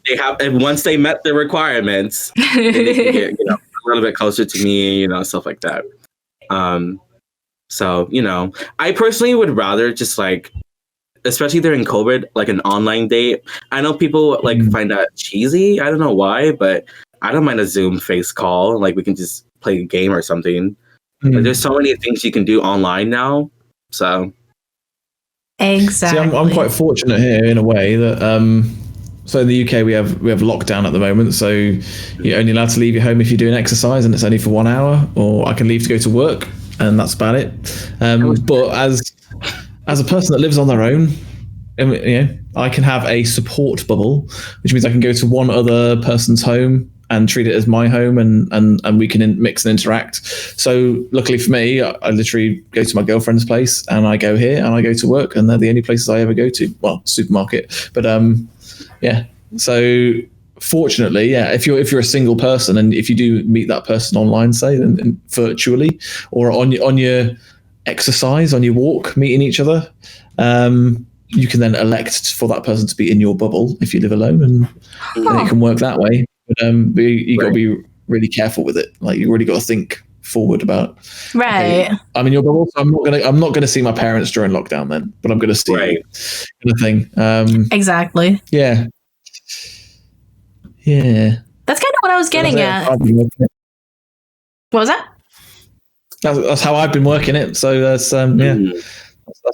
They have, and once they met the requirements, then they can get, you know, a little bit closer to me, you know, stuff like that. So, you know, I personally would rather just like, especially during COVID, like an online date. I know people like find that cheesy. I don't know why, but I don't mind a Zoom face call. Like we can just play a game or something. Like, there's so many things you can do online now. So exactly. See, I'm quite fortunate here in a way that so in the UK we have lockdown at the moment, so you're only allowed to leave your home if you're doing exercise, and it's only for 1 hour, or I can leave to go to work, and that's about it. But as a person that lives on their own, you know, I can have a support bubble, which means I can go to one other person's home and treat it as my home, and we can mix and interact. So luckily for me, I literally go to my girlfriend's place, and I go here, and I go to work, and they're the only places I ever go to. Well, supermarket, but yeah. So fortunately, yeah, if you're a single person, and if you do meet that person online, say, then virtually, or on your exercise, on your walk, meeting each other, you can then elect for that person to be in your bubble if you live alone, and it can work that way. But you got to be really careful with it. Like you really got to think forward about. Right. Okay, I'm in your bubble, so I'm not gonna see my parents during lockdown then, but I'm gonna see you, kind of thing. Exactly. Yeah. Yeah. That's kind of what I was getting at. What was that? That's how I've been working it. So that's that's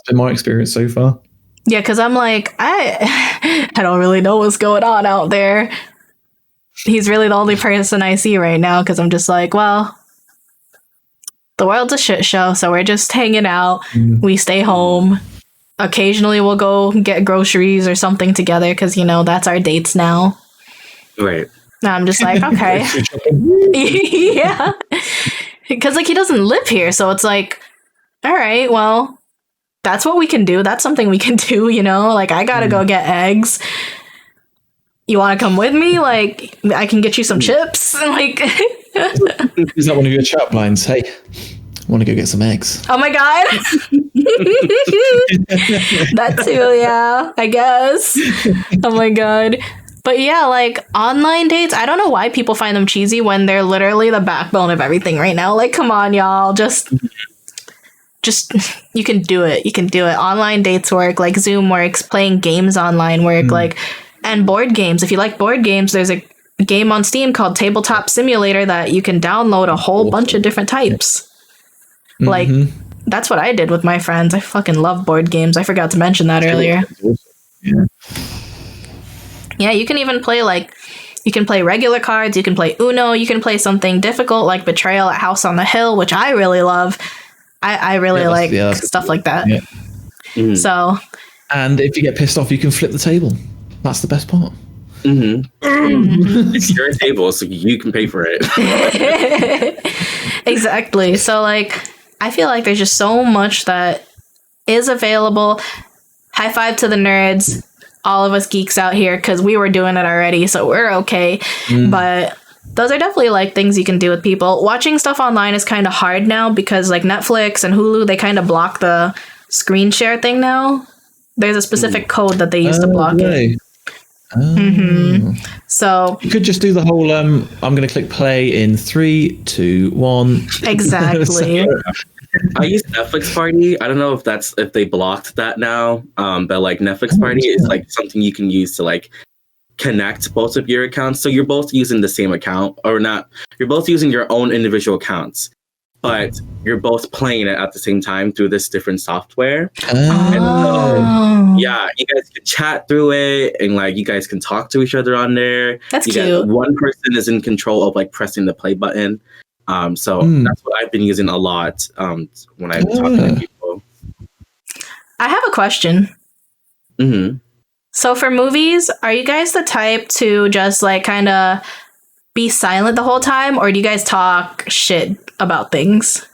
been my experience so far. Yeah, because I'm like, I don't really know what's going on out there. He's really the only person I see right now because I'm just like, well, the world's a shit show, so we're just hanging out. We stay home. Occasionally we'll go get groceries or something together because, you know, that's our dates now. Right. And I'm just like, okay. Yeah. Because, like, he doesn't live here, so it's like, all right, well, that's what we can do. That's something we can do, you know? Like, I gotta go get eggs. you want to come with me? Like, I can get you some chips. Like, is that one of your chat lines? Hey, I want to go get some eggs. Oh my god. That too, yeah, I guess. Oh my god. But yeah, like online dates, I don't know why people find them cheesy when they're literally the backbone of everything right now. Like, come on, y'all. Just you can do it. You can do it. Online dates work, like Zoom works, playing games online work, like, and board games. If you like board games, there's a game on Steam called Tabletop Simulator that you can download a whole bunch of different types. Like, that's what I did with my friends. I fucking love board games. I forgot to mention that earlier. Yeah, you can even play, like, you can play regular cards, you can play Uno, you can play something difficult like Betrayal at House on the Hill, which I really love. I really like stuff like that. Yeah. So. And if you get pissed off, you can flip the table. That's the best part. It's your table, so you can pay for it. Exactly. So, like, I feel like there's just so much that is available. High five to the nerds. All of us geeks out here, because we were doing it already, so we're okay. But those are definitely like things you can do with people. Watching stuff online is kind of hard now because like Netflix and Hulu, they kind of block the screen share thing now. There's a specific code that they use to block it. So you could just do the whole I'm going to click play in 3, 2, 1. Exactly. I use Netflix Party. I don't know if they blocked that now. But like Netflix Party is like something you can use to like connect both of your accounts. So you're both using the same account, or not. You're both using your own individual accounts, but you're both playing it at the same time through this different software. And so, yeah, you guys can chat through it, and like you guys can talk to each other on there. That's cute. One person is in control of like pressing the play button. So that's what I've been using a lot when I'm talking to people. I have a question. So for movies, are you guys the type to just like kind of be silent the whole time, or do you guys talk shit about things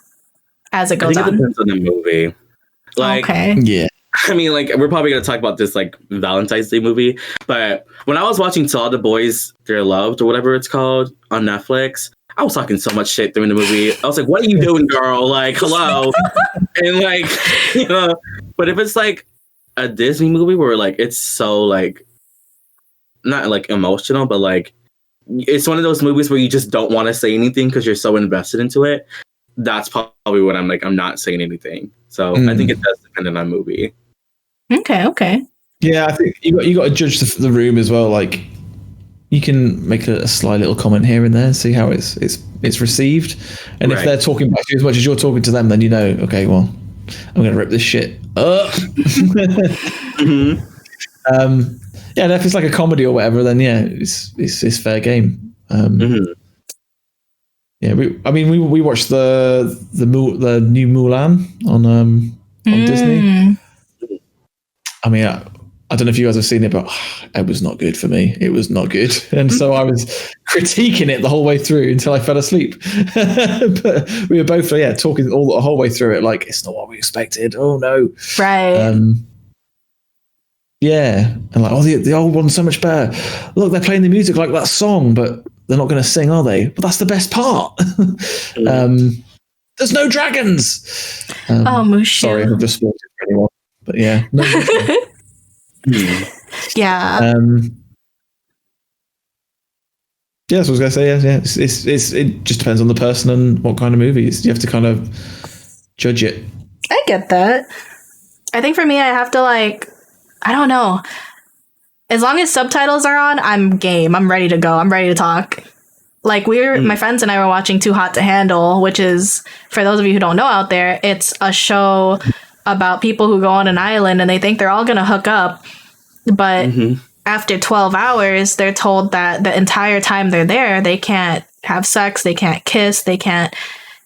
as it goes on? It depends on the movie. Like, okay. Yeah. I mean, like, we're probably going to talk about this, like, Valentine's Day movie. But when I was watching To All the Boys They're Loved, or whatever it's called, on Netflix, I was talking so much shit during the movie. I was like, what are you doing, girl? Like, hello. And, like, you know. But if it's, like, a Disney movie where, like, it's so, like, not, like, emotional, but, like, it's one of those movies where you just don't want to say anything because you're so invested into it. That's probably when I'm, like, I'm not saying anything. So I think it does depend on the movie. Okay. Yeah, I think you got to judge the room as well. Like, you can make a sly little comment here and there, see how it's received, and if they're talking back to you as much as you're talking to them, then you know, okay, well, I'm going to rip this shit up. Yeah, and if it's like a comedy or whatever, then yeah, it's fair game. Yeah, we watched the new Mulan on Disney. I mean, I don't know if you guys have seen it, but it was not good for me. It was not good. And so I was critiquing it the whole way through until I fell asleep. But we were both, talking the whole way through it, like, it's not what we expected. Oh, no. Right. Yeah. And like, the old one's so much better. Look, they're playing the music like that song, but they're not going to sing, are they? But that's the best part. There's no dragons. Mushu. Sorry, I've just spoiled it for anyone. But yeah. No, yeah. Yeah, that's what I was gonna say. Yeah. It just depends on the person and what kind of movies. You have to kind of judge it. I get that. I think for me, I have to I don't know. As long as subtitles are on, I'm game. I'm ready to go. I'm ready to talk. Like my friends and I were watching Too Hot to Handle, which is, for those of you who don't know out there, it's a show about people who go on an island and they think they're all going to hook up. But after 12 hours, they're told that the entire time they're there, they can't have sex, they can't kiss, they can't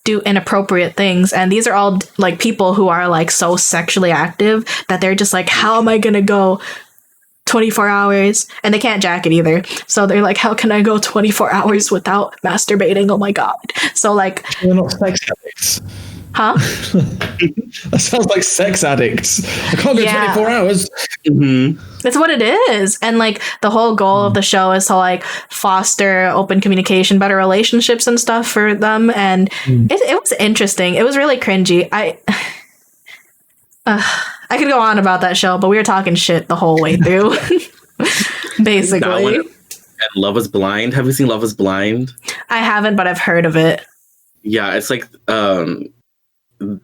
do inappropriate things. And these are all like people who are like so sexually active that they're just like, how am I going to go 24 hours? And they can't jack it either. So they're like, how can I go 24 hours without masturbating? Oh my God. So like, they're not sex addicts. Huh? That sounds like sex addicts. I can't go Yeah. 24 hours. That's what it is. And like the whole goal of the show is to like foster open communication, better relationships and stuff for them. And it was interesting. It was really cringy. I could go on about that show, but we were talking shit the whole way through. Basically. And Love is Blind. Have you seen Love is Blind? I haven't, but I've heard of it. Yeah, it's like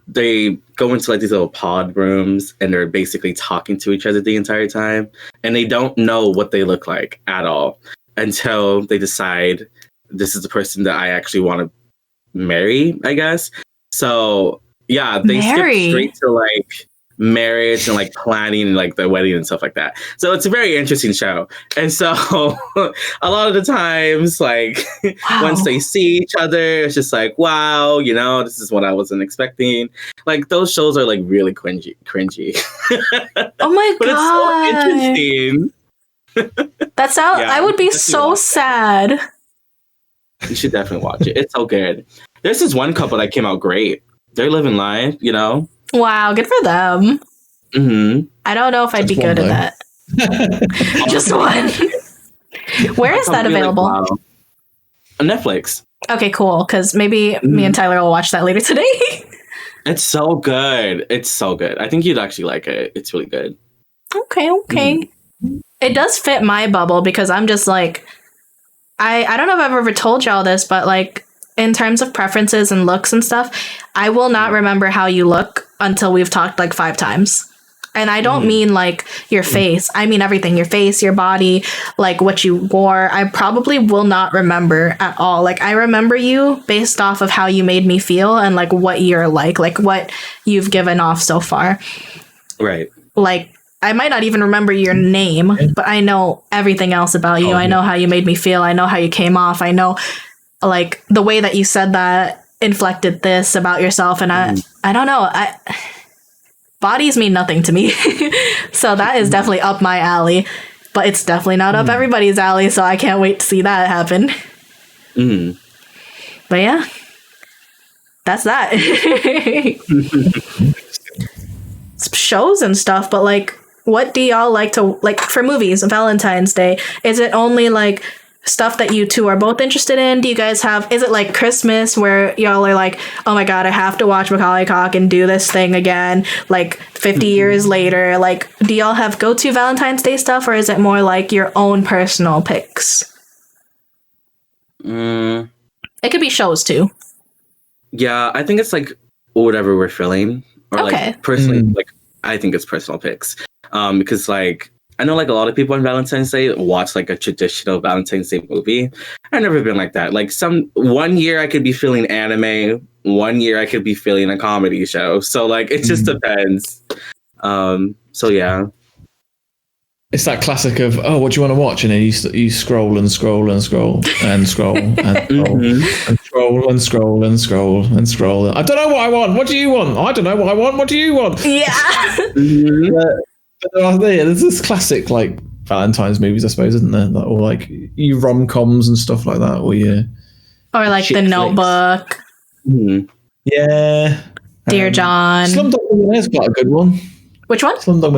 they go into like these little pod rooms and they're basically talking to each other the entire time, and they don't know what they look like at all until they decide this is the person that I actually want to marry, I guess. So yeah, they skip straight to like marriage and like planning like the wedding and stuff like that. So it's a very interesting show. And so a lot of the times, like once they see each other, it's just like, wow, you know, this is what I wasn't expecting. Like those shows are like really cringy. Oh my But god. it's so interesting. That sounds I would be so sad. You should definitely watch it. It's so good. There's this one couple that came out great. They're living life, you know? Wow, good for them. I don't know if I'd be good at that. Just one. Where is that available? Like, wow. On Netflix. Okay, cool. Because maybe me and Tyler will watch that later today. It's so good. It's so good. I think you'd actually like it. It's really good. Okay. It does fit my bubble because I'm just like, I don't know if I've ever told y'all this, but like in terms of preferences and looks and stuff, I will not remember how you look until we've talked like 5 times. And I don't mean like your face. I mean everything. Your face, your body, like what you wore. I probably will not remember at all. Like I remember you based off of how you made me feel and like what you're like what you've given off so far. Right. Like I might not even remember your name, but I know everything else about you. I know how you made me feel. I know how you came off. I know like the way that you said that inflected this about yourself. And I don't know. Bodies mean nothing to me. So that is definitely up my alley, but it's definitely not up everybody's alley. So I can't wait to see that happen. But yeah, that's that. Shows and stuff, but like, what do y'all like to like for movies? Valentine's Day, is it only like stuff that you two are both interested in? Do you guys have, is it like Christmas where y'all are like, oh my god, I have to watch Macaulay Culkin do this thing again like 50 years later? Like, do y'all have go-to Valentine's Day stuff, or is it more like your own personal picks? It could be shows too. Yeah, I think it's like whatever we're feeling, or like personally, like I think it's personal picks. Because like I know like a lot of people on Valentine's Day watch like a traditional Valentine's Day movie. I've never been like that. Like one year I could be feeling anime, one year I could be feeling a comedy show. So like it just depends. So yeah. It's that classic of, oh, what do you want to watch? And then you scroll and scroll and scroll and scroll and scroll and scroll and scroll and scroll and scroll. I don't know what I want. What do you want? I don't know what I want. What do you want? Yeah. But there's this classic like Valentine's movies, I suppose, isn't there? Or like you rom-coms and stuff like that, or like The Notebook. Yeah. Dear John. Slumdog Millionaire's quite a good one. Which one? Slumdog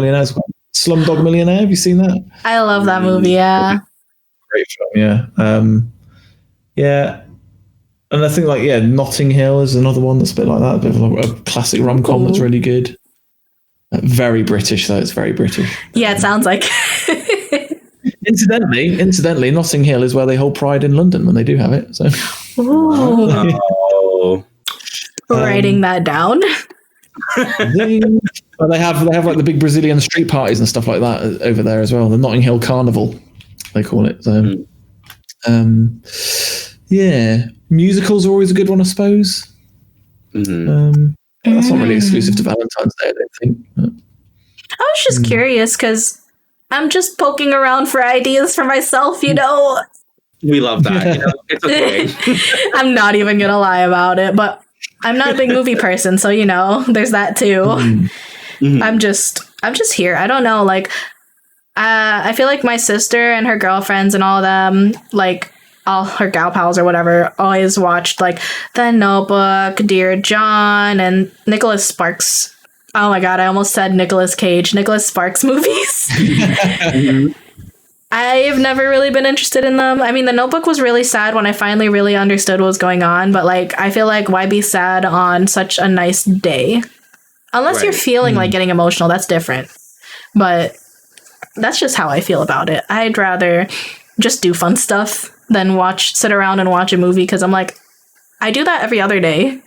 Millionaire. Have you seen that? I love that movie. Yeah. Great film. Yeah. Yeah. And I think like Notting Hill is another one that's a bit like that, a bit of a classic rom-com that's really good. Very British, though. It's very British. Yeah, it sounds like. Incidentally, Notting Hill is where they hold Pride in London when they do have it. So, writing that down. They have like the big Brazilian street parties and stuff like that over there as well. The Notting Hill Carnival, they call it. So, yeah, musicals are always a good one, I suppose. That's not really exclusive to Valentine's Day, I don't think. I was just curious because I'm just poking around for ideas for myself, you know. We love that. You know? It's okay. I'm not even gonna lie about it, but I'm not a big movie person, so you know, there's that too. I'm just here. I don't know. Like, I feel like my sister and her girlfriends and all of them, like, all her gal pals or whatever always watched like The Notebook, Dear John, and Nicholas Sparks. Oh my god, I almost said Nicolas Cage. Nicholas Sparks movies. I've never really been interested in them. I mean, The Notebook was really sad when I finally really understood what was going on, but like I feel like why be sad on such a nice day? Unless you're feeling like getting emotional, that's different. But that's just how I feel about it. I'd rather just do fun stuff than sit around and watch a movie, because I'm like, I do that every other day.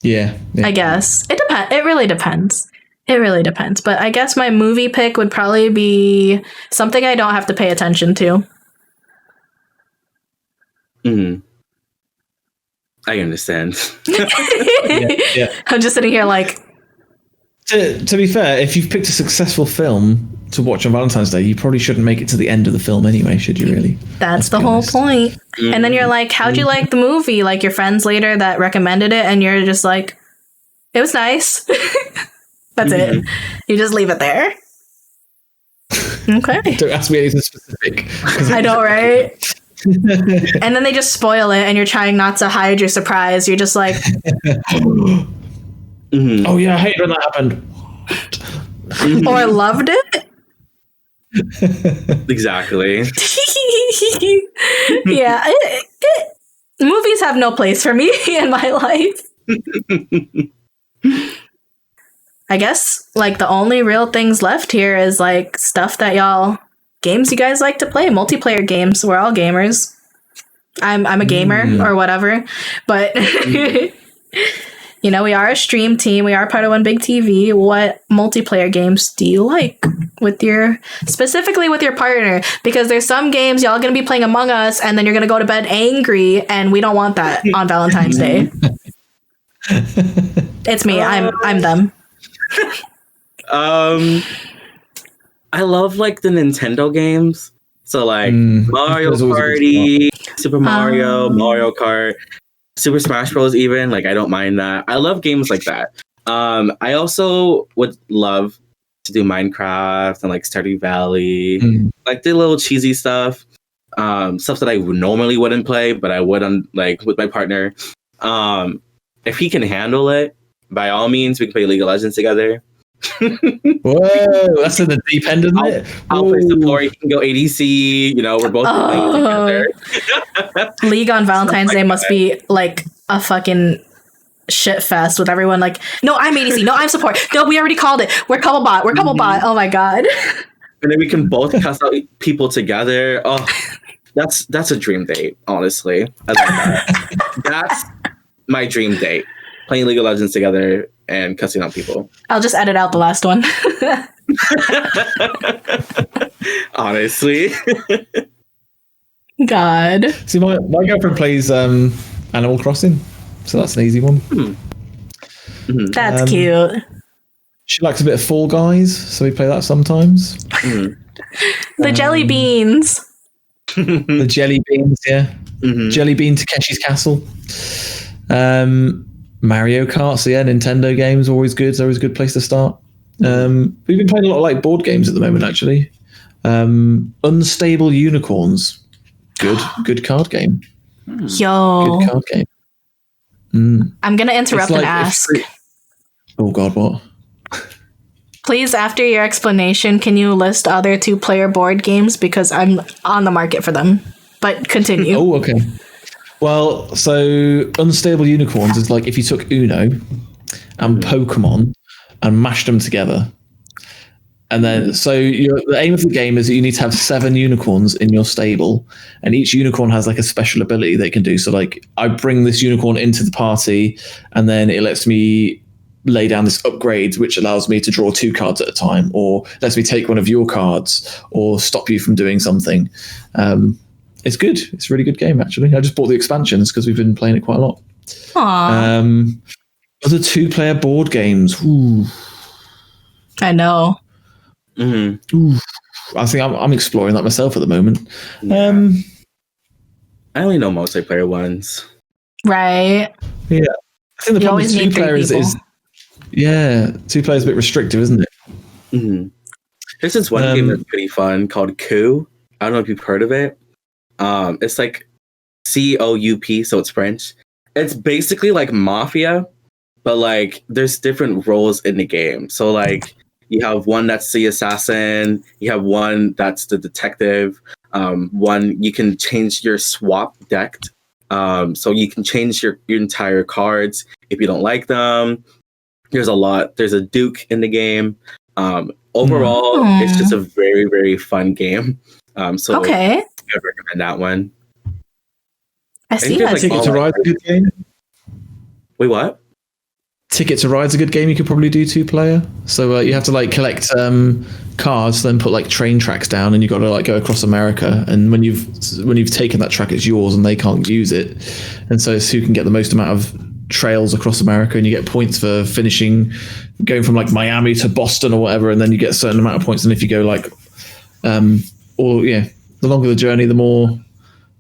Yeah. I guess. It really depends. It really depends. But I guess my movie pick would probably be something I don't have to pay attention to. I understand. Yeah. I'm just sitting here like... To be fair, if you've picked a successful film to watch on Valentine's Day, you probably shouldn't make it to the end of the film anyway, should you really? That's the whole point. And then you're like, how'd you like the movie? Like your friends later that recommended it, and you're just like, it was nice. That's it. You just leave it there. Okay. Don't ask me anything specific. I know, right? And then they just spoil it, and you're trying not to hide your surprise. You're just like... Oh yeah, I hate when that happened. Or loved it. Exactly. Yeah, movies have no place for me in my life. I guess like the only real things left here is like stuff that games you guys like to play, multiplayer games. We're all gamers. I'm a gamer or whatever, but you know, we are a stream team. We are part of OneBigTV. What multiplayer games do you like specifically with your partner? Because there's some games y'all gonna be playing Among Us, and then you're gonna go to bed angry, and we don't want that on Valentine's Day. It's me. I'm them. I love like the Nintendo games. So like Mario Party, Super Mario, Mario Kart, Super Smash Bros. Even like I don't mind that. I love games like that. I also would love to do Minecraft and like Stardew Valley, like the little cheesy stuff, stuff that I normally wouldn't play, but I would on like with my partner. If he can handle it, by all means, we can play League of Legends together. Whoa, that's in the deep end, isn't it? I'll play support. You can go ADC. You know, we're both playing together. League on Valentine's Day must be like a fucking shit fest with everyone like, no, I'm ADC. No, I'm support. No, we already called it. We're couple bot. We're couple bot. Oh my god. And then we can both cast out people together. Oh, that's a dream date. Honestly, I love that. That's my dream date. Playing League of Legends together and cussing out people. I'll just edit out the last one. Honestly. God. See, my girlfriend plays Animal Crossing, so that's an easy one. That's cute. She likes a bit of Fall Guys, so we play that sometimes. The jelly beans. The jelly beans, yeah. Jelly Bean Takeshi's Castle. Mario Kart, so yeah, Nintendo games always good. It's always a good place to start. We've been playing a lot of like board games at the moment, actually. Unstable Unicorns, good card game. Yo, good card game. I'm gonna interrupt and ask. Oh God, what? Please, after your explanation, can you list other 2-player board games, because I'm on the market for them. But continue. Oh, okay. Well, so Unstable Unicorns is like if you took Uno and Pokemon and mashed them together. And then, so the aim of the game is that you need to have 7 unicorns in your stable, and each unicorn has like a special ability they can do. So like I bring this unicorn into the party, and then it lets me lay down this upgrade, which allows me to draw 2 cards at a time, or lets me take one of your cards, or stop you from doing something. It's good. It's a really good game, actually. I just bought the expansions because we've been playing it quite a lot. Aww. Other 2-player board games. Ooh. I know. Ooh. I think I'm exploring that myself at the moment. Yeah. I only know multiplayer ones. Right. Yeah. I think the problem with 2-player is 2-player is a bit restrictive, isn't it? There's this one game that's pretty fun called Coup. I don't know if you've heard of it. It's like COUP, so it's French. It's basically like Mafia, but like there's different roles in the game. So like you have one that's the assassin, you have one that's the detective. One you can change your swap deck, so you can change your entire cards if you don't like them. There's a lot. There's a Duke in the game. Overall, it's just a very, very fun game. So Okay. I recommend that one. I see. Ticket to Ride's a good game. Wait, what? Ticket to Ride's a good game. You could probably do 2-player. So you have to like collect cars, then put like train tracks down, and you got to like go across America. And when you've taken that track, it's yours, and they can't use it. And so it's who can get the most amount of trails across America, and you get points for finishing, going from like Miami to Boston or whatever, and then you get a certain amount of points. And if you go like, the longer the journey, the more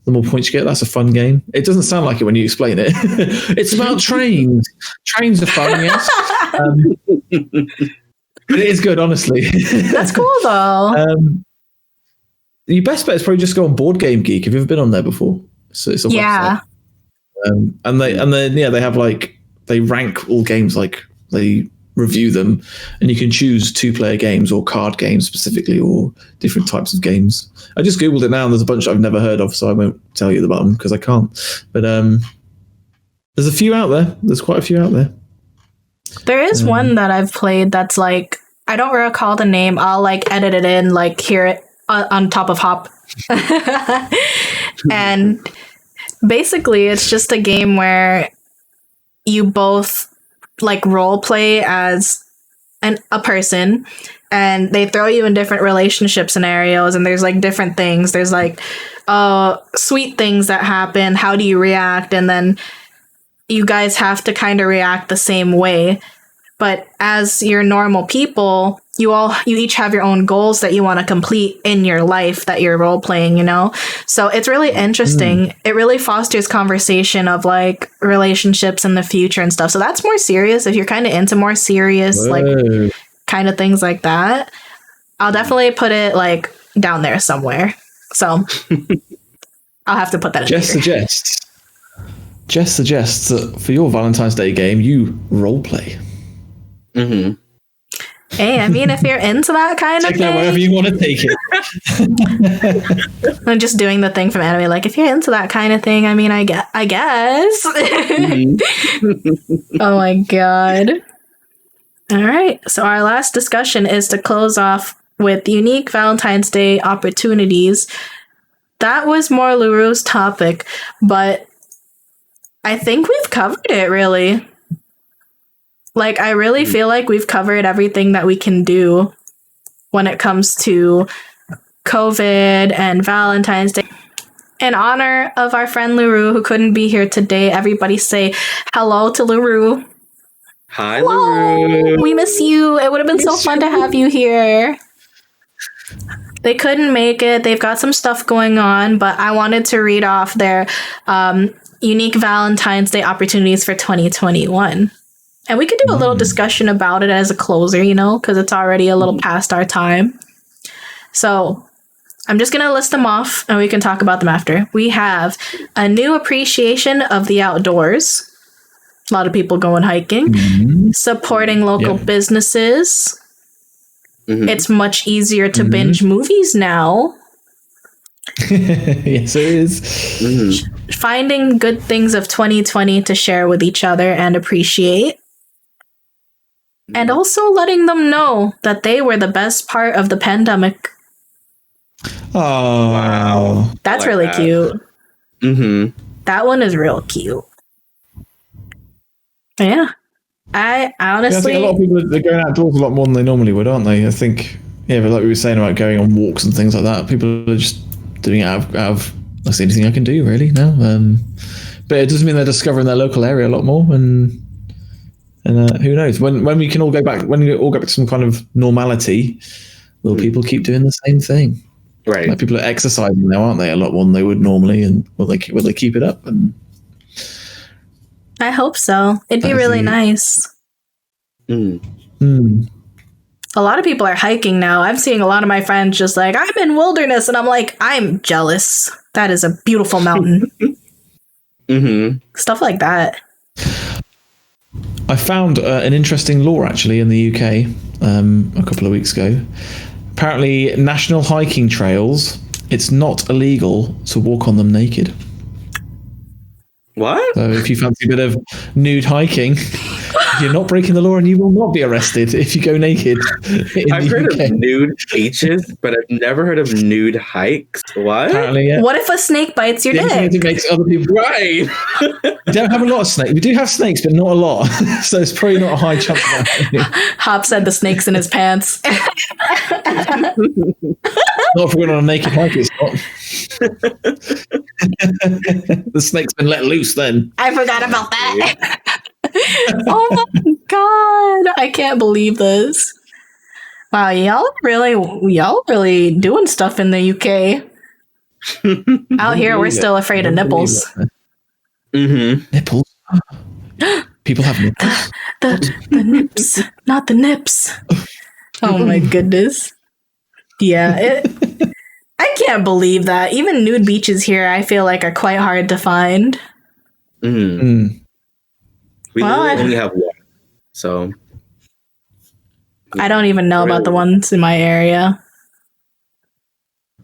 points you get. That's a fun game. It doesn't sound like it when you explain it. It's about trains. Trains are fun, yes. But it is good, honestly. That's cool, though. Your best bet is probably just go on Board Game Geek. Have you ever been on there before? So it's a website. And they have like, they rank all games, like they review them, and you can choose 2-player games or card games specifically, or different types of games. I just googled it now, and there's a bunch I've never heard of, so I won't tell you about them because I can't. But there's a few out there. There's quite a few out there. There is one that I've played that's like, I don't recall the name. I'll like edit it in, like hear it on top of Hop. And basically it's just a game where you both like role play as a person, and they throw you in different relationship scenarios, and there's like different things. There's like sweet things that happen. How do you react? And then you guys have to kind of react the same way. But as your normal people, you each have your own goals that you want to complete in your life that you're role playing, you know? So it's really interesting. It really fosters conversation of like relationships in the future and stuff. So that's more serious. If you're kind of into more serious, like kind of things like that, I'll definitely put it like down there somewhere. So I'll have to put that in. Jess suggests that for your Valentine's Day game, you role play. Mm-hmm. Hey, I mean, if you're into that kind of thing, wherever you want to take it. I'm just doing the thing from anime. Like, if you're into that kind of thing, I mean, I guess. Mm-hmm. Oh my god! All right, so our last discussion is to close off with unique Valentine's Day opportunities. That was more Luru's topic, but I think we've covered it really. Like, I really feel like we've covered everything that we can do when it comes to COVID and Valentine's Day. In honor of our friend Luru, who couldn't be here today, everybody say hello to Luru. Hi, hello. Luru. We miss you. It would have been so fun to have you here. They couldn't make it. They've got some stuff going on, but I wanted to read off their unique Valentine's Day opportunities for 2021. And we could do a little discussion about it as a closer, you know, because it's already a little past our time. So I'm just going to list them off and we can talk about them after. We have a new appreciation of the outdoors. A lot of people going hiking. Supporting local businesses. It's much easier to binge movies now. Yes, it is. Finding good things of 2020 to share with each other and appreciate. And also letting them know that they were the best part of the pandemic. Oh, wow. That's really cute. Mm-hmm. That one is real cute. Yeah. I honestly... I think a lot of people, they're going outdoors a lot more than they normally would, aren't they? I think, but like we were saying about going on walks and things like that, people are just doing it out of that's the only thing I can do, really, now. But it doesn't mean they're discovering their local area a lot more, and who knows when we can all go back, when we all get back to some kind of normality, will people keep doing the same thing? Right. Like, people are exercising now, aren't they, a lot more than they would normally, and will they keep it up? And I hope so. It'd be really nice. A lot of people are hiking now. I'm seeing a lot of my friends just like, I'm in wilderness, and I'm like, I'm jealous. That is a beautiful mountain. Stuff like that. I found an interesting law actually in the UK a couple of weeks ago. Apparently, national hiking trails, it's not illegal to walk on them naked. What? So if you fancy a bit of nude hiking, you're not breaking the law and you will not be arrested if you go naked. I've heard of nude beaches, but I've never heard of nude hikes. What? Apparently, yeah. What if a snake bites your dick? It makes other people Right. We don't have a lot of snakes. We do have snakes, but not a lot. So it's probably not a high chance of that happening. Hop said the snake's in his pants. Not if we're going on a naked hike, it's not. The snake's been let loose then. I forgot about that. Oh my god. I can't believe this. Wow, y'all really doing stuff in the UK. Out here, we're still afraid of nipples. Nipples? People have nipples? The nips, not the nips. Oh my goodness. Yeah, I can't believe that. Even nude beaches here, I feel like, are quite hard to find. We only have one, so I don't even know about the ones in my area.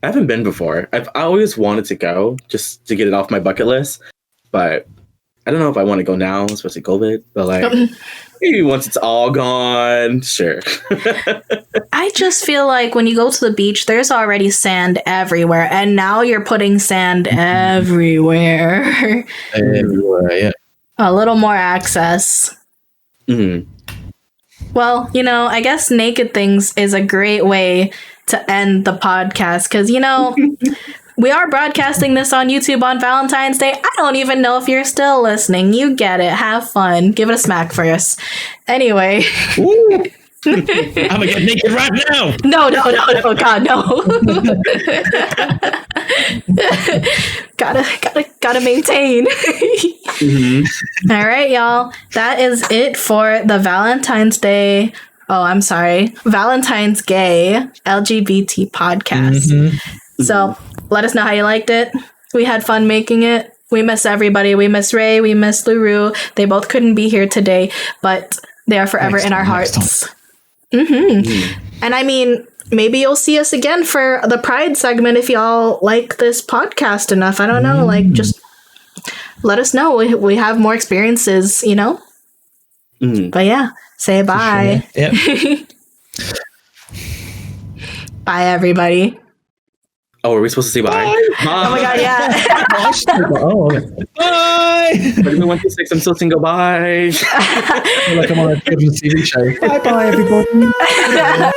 I haven't been before. I always wanted to go just to get it off my bucket list, but I don't know if I want to go now, especially COVID. But like, maybe once it's all gone, sure. I just feel like when you go to the beach, there's already sand everywhere, and now you're putting sand everywhere. Everywhere, yeah. A little more access. Well, I guess Naked Things is a great way to end the podcast because, we are broadcasting this on YouTube on Valentine's Day. I don't even know if you're still listening. You get it. Have fun. Give it a smack for us. Anyway. I'm gonna get naked right now. No, God, no. gotta maintain. All right, y'all. That is it for the Valentine's Day. Oh, I'm sorry. Valentine's Gay LGBT podcast. So let us know how you liked it. We had fun making it. We miss everybody. We miss Ray. We miss Luru. They both couldn't be here today, but they are forever in our hearts. And I mean, maybe you'll see us again for the Pride segment if y'all like this podcast enough. I don't know. Like, just let us know. We have more experiences, But yeah, say bye. Sure. Yep. Bye, everybody. Oh, are we supposed to say bye? Bye. Oh my god, yeah. Bye. But if we want to say some still single bye. Like I'm on a children's TV show. Bye, everybody.